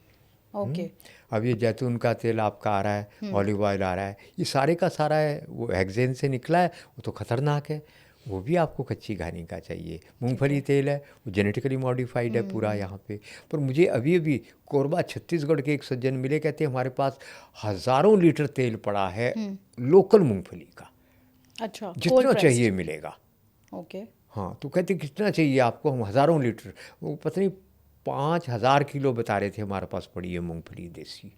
ओके। अब ये जैतून का तेल आपका आ रहा है, ऑलिव ऑयल आ रहा है, ये सारे का सारा है वो हेक्सेन से निकला है, वो तो खतरनाक है, वो भी आपको कच्ची घानी का चाहिए। मूंगफली तेल है वो जेनेटिकली मॉडिफाइड है पूरा यहाँ पे। पर मुझे अभी अभी कोरबा छत्तीसगढ़ के एक सज्जन मिले, कहते हैं हमारे पास हज़ारों लीटर तेल पड़ा है लोकल मूंगफली का, अच्छा, जितना चाहिए मिलेगा। ओके। हाँ, तो कहते कितना चाहिए आपको, हम हज़ारों लीटर, वो पता नहीं 5,000 किलो बता रहे थे हमारे पास पड़ी है मूंगफली देसी,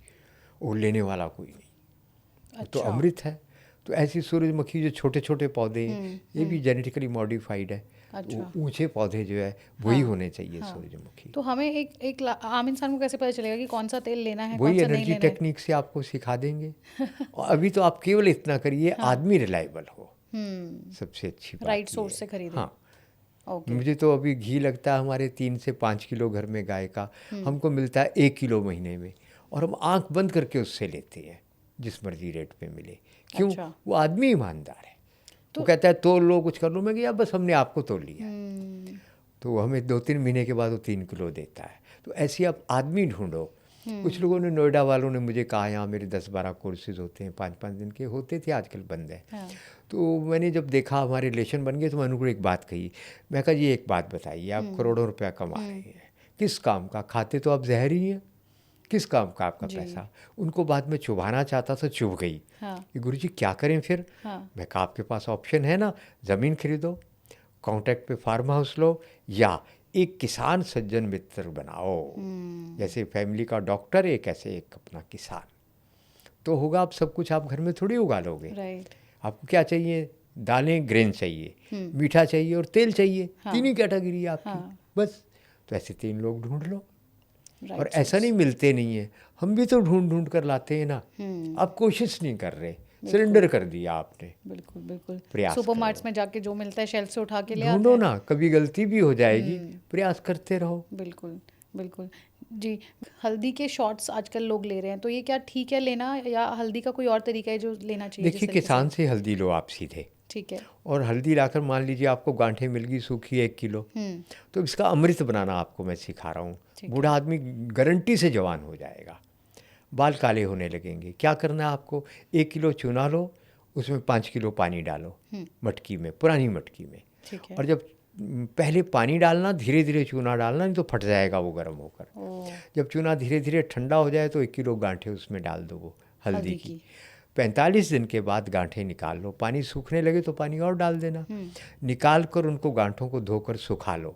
वो लेने वाला कोई नहीं। तो अमृत है। तो ऐसी सूरजमुखी जो छोटे छोटे पौधे ये भी जेनेटिकली मॉडिफाइड है। अच्छा। ऊंचे पौधे जो है वही होने चाहिए सूरजमुखी। तो हमें एक आम इंसान को कैसे पता चलेगा कि कौन सा तेल लेना है, कौन वही सा नहीं एनर्जी लेना है? टेक्निक से आपको सिखा देंगे। और अभी तो आप केवल इतना करिए, आदमी रिलायबल हो, सबसे अच्छी बात राइट ये सोर्स है। से खरीदें। हाँ, ओके। मुझे तो अभी घी लगता है हमारे 3 से 5 किलो घर में गाय का, हमको मिलता है 1 किलो महीने में, और हम आंख बंद करके उससे लेते हैं जिस मर्जी रेट पे मिले। क्यों? अच्छा। वो आदमी ईमानदार है। वो कहता है तोल लो, कुछ कर लो, मैं क्या, बस हमने आपको तोल लिया। तो हमें 2-3 महीने के बाद वो 3 किलो देता है। तो ऐसे आप आदमी ढूंढो। कुछ लोगों ने, नोएडा वालों ने मुझे कहा, यहाँ मेरे 10-12 कोर्सेज होते हैं, 5-5 दिन के होते थे, आजकल बंद है। तो मैंने जब देखा हमारे रिलेशन बन गए, तो मैंने उनको एक बात कही, मैं कहा जी एक बात बताइए, आप करोड़ों रुपया कमा रहे हैं, किस काम का, खाते तो आप जहर ही हैं, किस काम का आपका पैसा? उनको बाद में चुभाना चाहता था, चुभ गई कि गुरुजी क्या करें फिर? मैं कहा आपके पास ऑप्शन है ना, ज़मीन खरीदो, कॉन्ट्रैक्ट पे फार्म हाउस लो, या एक किसान सज्जन मित्र बनाओ। जैसे फैमिली का डॉक्टर एक, ऐसे एक अपना किसान, तो होगा। आप सब कुछ आप घर में थोड़ी उगा लोगे। राइट। आपको क्या चाहिए? दालें, ग्रेन चाहिए, मीठा चाहिए और तेल चाहिए। तीन ही कैटेगरी है आपकी, बस। तो ऐसे 3 लोग ढूंढ लो। और ऐसा नहीं मिलते नहीं है, हम भी तो ढूंढ ढूंढ कर लाते हैं ना। आप कोशिश नहीं कर रहे, सिलेंडर कर दिया आपने। बिल्कुल बिल्कुल। प्रयास सुपरमार्ट्स में जाके जो मिलता है शेल्फ से उठा के ले आते ढूंढो हैं। ना, कभी गलती भी हो जाएगी, प्रयास करते रहो। बिल्कुल बिल्कुल जी। हल्दी के शॉट्स आजकल लोग ले रहे हैं, तो ये क्या ठीक है लेना, या हल्दी का कोई और तरीका है जो लेना चाहिए? देखिए, किसान से हल्दी लो आप सीधे, ठीक है। और हल्दी लाकर, मान लीजिए आपको गांठें मिल गई सूखी 1 किलो, तो इसका अमृत बनाना आपको मैं सिखा रहा हूँ। बूढ़ा आदमी गारंटी से जवान हो जाएगा, बाल काले होने लगेंगे। क्या करना है आपको? 1 किलो चूना लो, उसमें 5 किलो पानी डालो, मटकी में, पुरानी मटकी में। ठीक है। और जब पहले पानी डालना, धीरे धीरे चूना डालना, नहीं तो फट जाएगा वो गर्म होकर। जब चूना धीरे धीरे ठंडा हो जाए तो 1 किलो गांठें उसमें डाल दो, वो हल्दी की। 45 दिन के बाद गांठें निकाल लो, पानी सूखने लगे तो पानी और डाल देना। निकाल कर उनको गांठों को धोकर सुखा लो,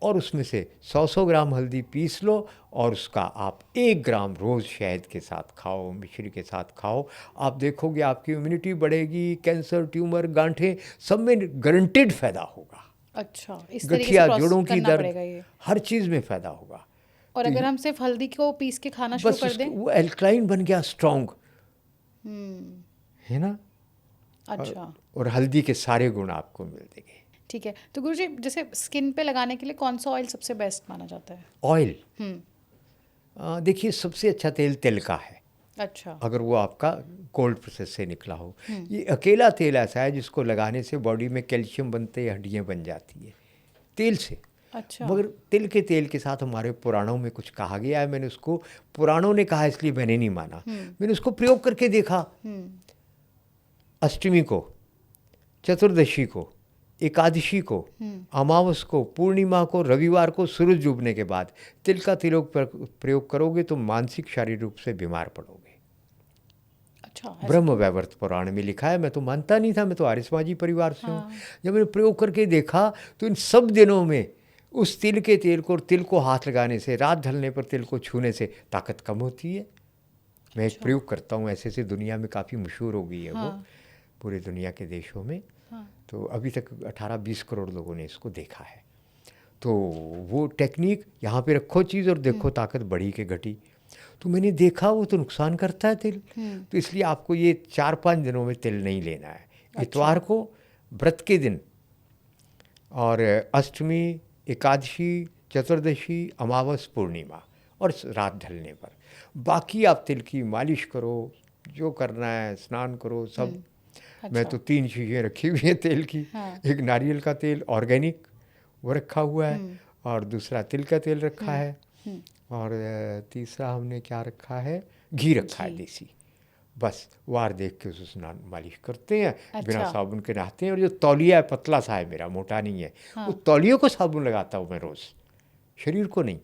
और उसमें से 100-100 ग्राम हल्दी पीस लो, और उसका आप 1 ग्राम रोज़ शहद के साथ खाओ, मिश्री के साथ खाओ। आप देखोगे आपकी इम्यूनिटी बढ़ेगी, कैंसर, ट्यूमर, गांठें, सब में गारंटेड फ़ायदा होगा। अच्छा, इस तरीके से गठिया, जोड़ों की करना दर्द, पड़ेगा ये। हर चीज़ में फ़ायदा होगा। और तो अगर हम सिर्फ हल्दी को पीस के खाना शुरू बस कर दें? वो एल्कलाइन बन गया, स्ट्रॉन्ग, है ना। अच्छा। और हल्दी के सारे गुण आपको मिल देंगे। ठीक है। तो गुरुजी, जैसे स्किन पे लगाने के लिए कौन सा ऑयल सबसे बेस्ट माना जाता है? ऑयल, देखिए सबसे अच्छा तेल तिल का है। अच्छा। अगर वो आपका कोल्ड प्रोसेस से निकला हो। ये अकेला तेल ऐसा है जिसको लगाने से बॉडी में कैल्शियम बनते हैं, हड्डियाँ बन जाती है तेल से। अच्छा। मगर तिल के तेल के साथ हमारे पुराणों में कुछ कहा गया है, मैंने उसको, पुराणों ने कहा इसलिए मैंने नहीं माना, मैंने उसको प्रयोग करके देखा। अष्टमी को, चतुर्दशी को, एकादशी को, अमावस को, पूर्णिमा को, रविवार को, सूरज डूबने के बाद तिल का प्रयोग करोगे तो मानसिक शारीरिक रूप से बीमार पड़ोगे। अच्छा। ब्रह्म वैवर्त पुराण में लिखा है। मैं तो मानता नहीं था, मैं तो आर्य समाजी परिवार से हूँ। जब मैंने प्रयोग करके देखा तो इन सब दिनों में उस तिल के तेल को और तिल को हाथ लगाने से, रात ढलने पर तिल को छूने से ताकत कम होती है। मैं एक प्रयोग करता हूँ, ऐसे से दुनिया में काफ़ी मशहूर हो गई है वो, पूरे दुनिया के देशों में। तो अभी तक 18-20 करोड़ लोगों ने इसको देखा है। तो वो टेक्निक यहाँ पे रखो चीज़ और देखो ताकत बढ़ी के घटी। तो मैंने देखा वो तो नुकसान करता है तिल। तो इसलिए आपको ये 4-5 दिनों में तिल नहीं लेना है। इतवार को, व्रत के दिन, और अष्टमी, एकादशी, चतुर्दशी, अमावस, पूर्णिमा और रात ढलने पर। बाकी आप तिल की मालिश करो, जो करना है, स्नान करो, सब। मैं तो 3 चीज़ें रखी हुई हैं तेल की। एक नारियल का तेल ऑर्गेनिक वो रखा हुआ है, और दूसरा तिल का तेल रखा है, और तीसरा हमने क्या रखा है, घी रखा है देसी। बस वार देख के उसे स्नान मालिश करते हैं, बिना साबुन के नहाते हैं। और जो तौलिया है, पतला सा है मेरा, मोटा नहीं है, वो तौलियों को साबुन लगाता हूँ मैं रोज़, शरीर को नहीं।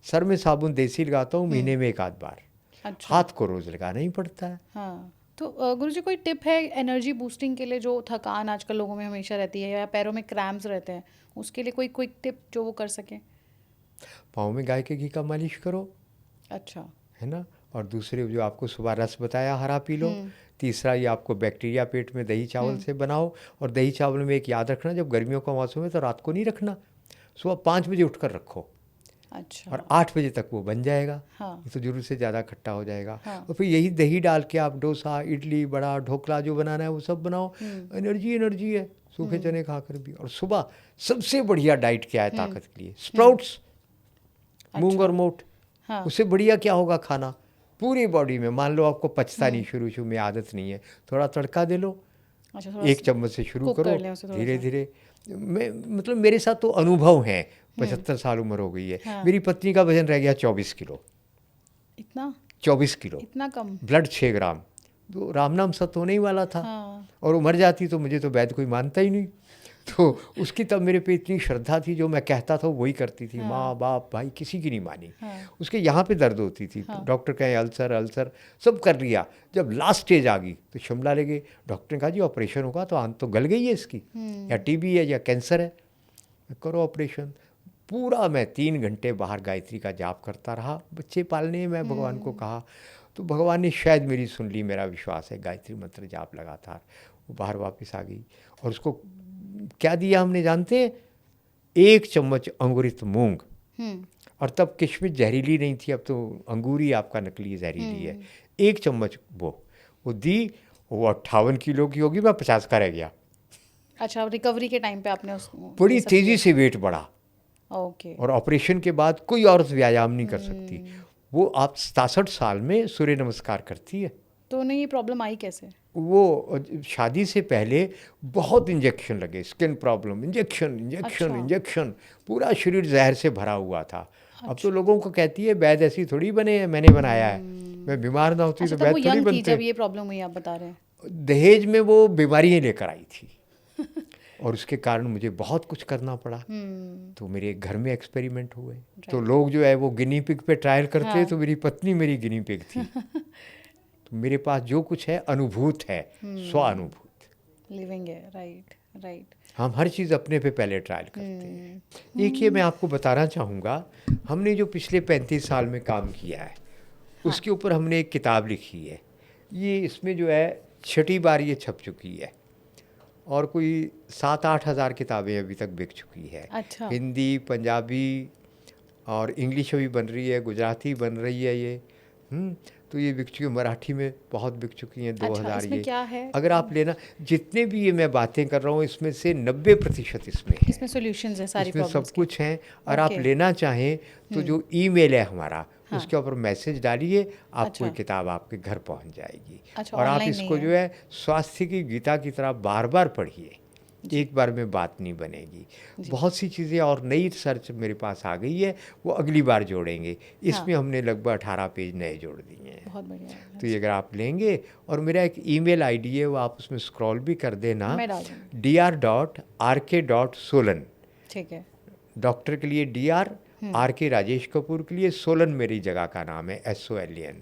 सर में साबुन देसी लगाता हूँ महीने में 1 आध बार। हाथ को रोज़ लगाना ही पड़ता है। तो गुरुजी कोई टिप है एनर्जी बूस्टिंग के लिए, जो थकान आजकल लोगों में हमेशा रहती है या पैरों में क्रैम्प्स रहते हैं, उसके लिए कोई क्विक टिप जो वो कर सकें? पाँव में गाय के घी का मालिश करो, अच्छा, है ना। और दूसरे जो आपको सुबह रस बताया, हरा पी लो। तीसरा, ये आपको बैक्टीरिया पेट में दही चावल से बनाओ। और दही चावल में एक याद रखना, जब गर्मियों का मौसम है तो रात को नहीं रखना, सुबह 5 बजे उठकर रखो। अच्छा। और 8 बजे तक वो बन जाएगा। ये तो जरूर से ज़्यादा खट्टा हो जाएगा। और फिर यही दही डाल के आप डोसा, इडली, बड़ा, ढोकला जो बनाना है वो सब बनाओ। एनर्जी है, सूखे चने खाकर भी। और सुबह सबसे बढ़िया डाइट क्या है ताकत के लिए? स्प्राउट्स, मूंग और मोठ। उससे बढ़िया क्या होगा खाना पूरी बॉडी में? मान लो आपको पचता नहीं, शुरू में आदत नहीं है, थोड़ा तड़का दे लो। 1 चम्मच से शुरू करो, धीरे धीरे। मतलब मेरे साथ तो अनुभव है, 75 साल उम्र हो गई है। मेरी पत्नी का वजन रह गया 24 किलो। इतना? 24 किलो, इतना कम? ब्लड 6 ग्राम। तो राम नाम सत्य होने ही वाला था। और वो मर जाती तो मुझे तो वैद्य कोई मानता ही नहीं। तो उसकी तब मेरे पे इतनी श्रद्धा थी, जो मैं कहता था वही करती थी। माँ बाप भाई किसी की नहीं मानी। उसके यहाँ पे दर्द होती थी, डॉक्टर कहे अल्सर सब कर लिया। जब लास्ट स्टेज आ गई तो शिमला ले गए। डॉक्टर ने कहा जी ऑपरेशन होगा, तो आंत तो गल गई है इसकी, या टीबी है या कैंसर है, करो ऑपरेशन। पूरा मैं 3 घंटे बाहर गायत्री का जाप करता रहा। बच्चे पालने मैं भगवान को कहा, तो भगवान ने शायद मेरी सुन ली, मेरा विश्वास है। गायत्री मंत्र जाप लगातार, वो बाहर वापस आ गई। और उसको क्या दिया हमने जानते हैं? 1 चम्मच अंकुरित मूंग। और तब किशमिश जहरीली नहीं थी, अब तो अंगूर ही आपका नकली जहरीली है। 1 चम्मच वो दी। वो 58 किलो की होगी, मैं 50 का रह गया। अच्छा, रिकवरी के टाइम पे आपने उसको बड़ी तेजी से वेट बढ़ा। ओके। और ऑपरेशन के बाद कोई औरत व्यायाम नहीं कर सकती। वो आप 67 साल में सूर्य नमस्कार करती है। तो उन्हें ये प्रॉब्लम आई कैसे? वो शादी से पहले बहुत इंजेक्शन लगे, स्किन प्रॉब्लम, इंजेक्शन, पूरा शरीर जहर से भरा हुआ था। अब तो लोगों को कहती है वैद्य ऐसी थोड़ी बने हैं, मैंने बनाया है। मैं बीमार ना होती तो वैद्य थोड़ी बनते। जब ये प्रॉब्लम हुई आप बता रहे हैं, दहेज में वो बीमारियां लेकर आई थी। और उसके कारण मुझे बहुत कुछ करना पड़ा। तो मेरे घर में एक्सपेरिमेंट हुए। तो लोग जो है वो गिनी पिग पे ट्रायल करते, तो मेरी पत्नी मेरी गिनी पिग थी। तो मेरे पास जो कुछ है अनुभूत है, स्वानुभूत लिविंग है। राइट। हम हर चीज़ अपने पे पहले ट्रायल करते हैं। एक ये मैं आपको बताना चाहूँगा, हमने जो पिछले 35 साल में काम किया है, उसके ऊपर हमने एक किताब लिखी है। ये इसमें जो है 6ठी बार ये छप चुकी है। और कोई 7-8 हज़ार किताबें अभी तक बिक चुकी है। अच्छा। हिंदी, पंजाबी और इंग्लिश भी बन रही है, गुजराती बन रही है ये। तो ये बिक चुकी है, मराठी में बहुत बिक चुकी हैं। 2000 इसमें ये क्या है? अगर आप लेना, जितने भी ये मैं बातें कर रहा हूँ इसमें से 90% इसमें है। इसमें सॉल्यूशंस है सारी इसमें प्रॉब्लम्स सब कुछ है। और आप लेना चाहें तो जो ईमेल है हमारा, उसके ऊपर मैसेज डालिए, आपको ये किताब आपके घर पहुंच जाएगी। और आप इसको जो है स्वास्थ्य की गीता की तरह बार बार पढ़िए, एक बार में बात नहीं बनेगी। बहुत सी चीज़ें और नई रिसर्च मेरे पास आ गई है, वो अगली बार जोड़ेंगे। इसमें हमने लगभग 18 पेज नए जोड़ दिए हैं। बहुत बढ़िया। तो ये अगर आप लेंगे, और मेरा एक ईमेल आईडी है, वो आप उसमें स्क्रॉल भी कर देना, dr.rk.solan। ठीक है। डॉक्टर के लिए DR, RK राजेश कपूर के लिए सोलन मेरी जगह का नाम है, SOLAN।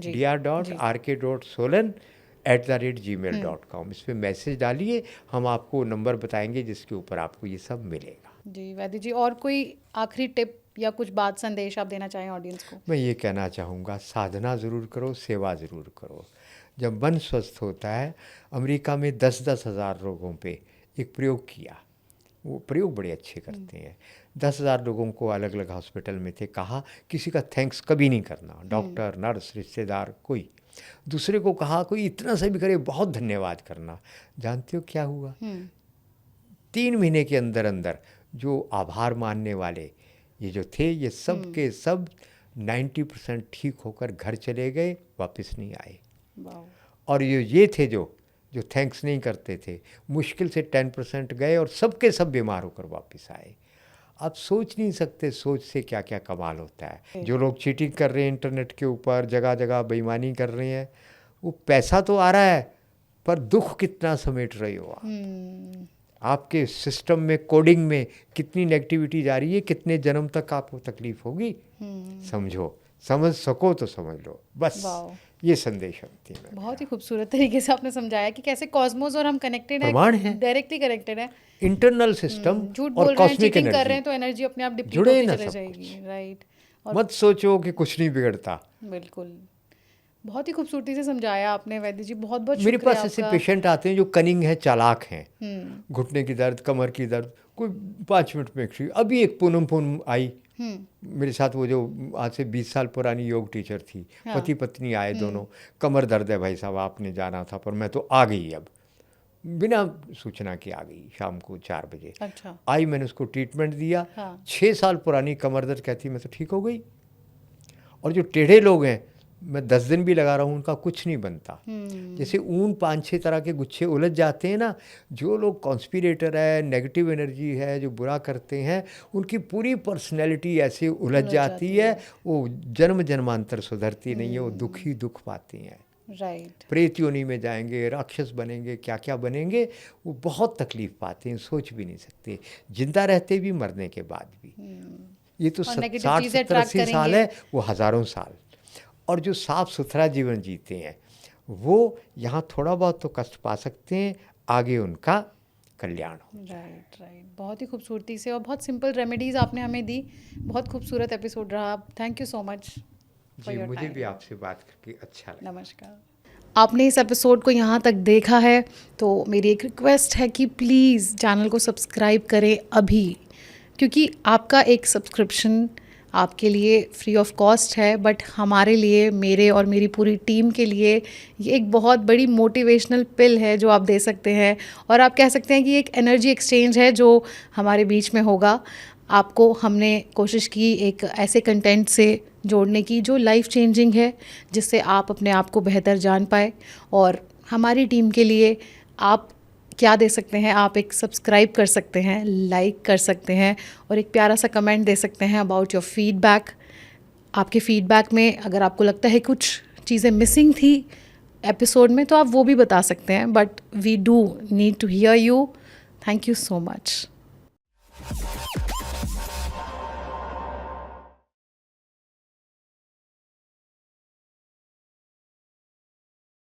dr.rk.solan@gmail.com। इस पर मैसेज डालिए, हम आपको नंबर बताएंगे जिसके ऊपर आपको ये सब मिलेगा। जी वैद्य जी, और कोई आखिरी टिप या कुछ बात संदेश आप देना चाहें ऑडियंस को? मैं ये कहना चाहूँगा, साधना ज़रूर करो, सेवा ज़रूर करो। जब मन स्वस्थ होता है, अमेरिका में 10-10 हज़ार लोगों पे एक प्रयोग किया, वो प्रयोग बड़े अच्छे करते हैं। 10,000 लोगों को अलग अलग हॉस्पिटल में थे, कहा किसी का थैंक्स कभी नहीं करना, डॉक्टर, नर्स, रिश्तेदार, कोई। दूसरे को कहा कोई इतना सा भी करे बहुत धन्यवाद करना। जानते हो क्या हुआ? 3 महीने के अंदर अंदर जो आभार मानने वाले ये जो थे, ये सब के सब 90% ठीक होकर घर चले गए, वापस नहीं आए। और ये थे जो थैंक्स नहीं करते थे, मुश्किल से 10% गए और सब के सब बीमार होकर वापस आए। आप सोच नहीं सकते सोच से क्या क्या कमाल होता है। जो लोग चीटिंग कर रहे हैं इंटरनेट के ऊपर, जगह जगह बेईमानी कर रहे हैं, वो पैसा तो आ रहा है पर दुख कितना समेट रहे हो आप। आपके सिस्टम में, कोडिंग में कितनी नेगेटिविटी जा रही है, कितने जन्म तक आपको तकलीफ होगी। समझो, समझ सको तो समझ लो, बस ये संदेश होती है। बहुत ही खूबसूरत तरीके से आपने समझाया कि कैसे कॉस्मोस और हम कनेक्टेड हैं, प्रमाण है, डायरेक्टली कनेक्टेड है। इंटरनल सिस्टम झूठ और बोल रहे हैं, कॉस्मिक चीटिंग कर रहे एनर्जी हैं तो एनर्जी अपने आप डिप्लीट जुड़े होती ना चले सब जाएगी। राइट। मत सोचो कि कुछ नहीं बिगड़ता। बिल्कुल, बहुत ही खूबसूरती से समझाया आपने वैद्य जी, बहुत बहुत मेरे शुक्रिया पास ऐसे आपका। पेशेंट आते हैं जो कनिंग है, चालाक हैं, घुटने की दर्द, कमर की दर्द, कोई 5 मिनट में ठीक। अभी एक पूनम आई मेरे साथ, वो जो आज से 20 साल पुरानी योग टीचर थी, पति पत्नी आए दोनों, कमर दर्द है भाई साहब, आपने जाना था पर मैं तो आ गई, अब बिना सूचना के आ गई, शाम को 4 बजे। अच्छा। आई, मैंने उसको ट्रीटमेंट दिया। 6 साल पुरानी कमर दर्द, कहती मैं तो ठीक हो गई। और जो टेढ़े लोग हैं, मैं 10 दिन भी लगा रहा हूँ, उनका कुछ नहीं बनता। जैसे ऊन 5-6 तरह के गुच्छे उलझ जाते हैं ना, जो लोग कॉन्स्पिरेटर है, नेगेटिव एनर्जी है, जो बुरा करते हैं, उनकी पूरी पर्सनैलिटी ऐसे उलझ जाती है, वो जन्म जन्मांतर सुधरती नहीं है, वो दुख ही दुख पाती हैं। राइट। प्रेत योनि में जाएंगे, राक्षस बनेंगे, क्या क्या बनेंगे, वो बहुत तकलीफ पाते हैं, सोच भी नहीं सकते, जिंदा रहते भी, मरने के बाद भी। ये तो 60-70-80 साल है, वो हज़ारों साल। और जो साफ सुथरा जीवन जीते हैं, वो यहाँ थोड़ा बहुत तो कष्ट पा सकते हैं, आगे उनका कल्याण हो। राइट। बहुत ही खूबसूरती से और बहुत सिंपल रेमेडीज़ आपने हमें दी। बहुत खूबसूरत एपिसोड रहा। Thank you so much. जी, मुझे भी आपसे बात करके अच्छा लगा। नमस्कार। आपने इस एपिसोड को यहाँ तक देखा है तो मेरी एक रिक्वेस्ट है कि प्लीज़ चैनल को सब्सक्राइब करें अभी, क्योंकि आपका एक सब्सक्रिप्शन आपके लिए फ्री ऑफ कॉस्ट है, बट हमारे लिए, मेरे और मेरी पूरी टीम के लिए ये एक बहुत बड़ी मोटिवेशनल पिल है जो आप दे सकते हैं, और आप कह सकते हैं कि एक एनर्जी एक्सचेंज है जो हमारे बीच में होगा। आपको हमने कोशिश की एक ऐसे कंटेंट से जोड़ने की जो लाइफ चेंजिंग है, जिससे आप अपने आप को बेहतर जान पाए। और हमारी टीम के लिए आप क्या दे सकते हैं, आप एक सब्सक्राइब कर सकते हैं, लाइक कर सकते हैं और एक प्यारा सा कमेंट दे सकते हैं अबाउट योर फीडबैक। आपके फीडबैक में अगर आपको लगता है कुछ चीज़ें मिसिंग थी एपिसोड में, तो आप वो भी बता सकते हैं, but we do need to hear you. Thank you so much.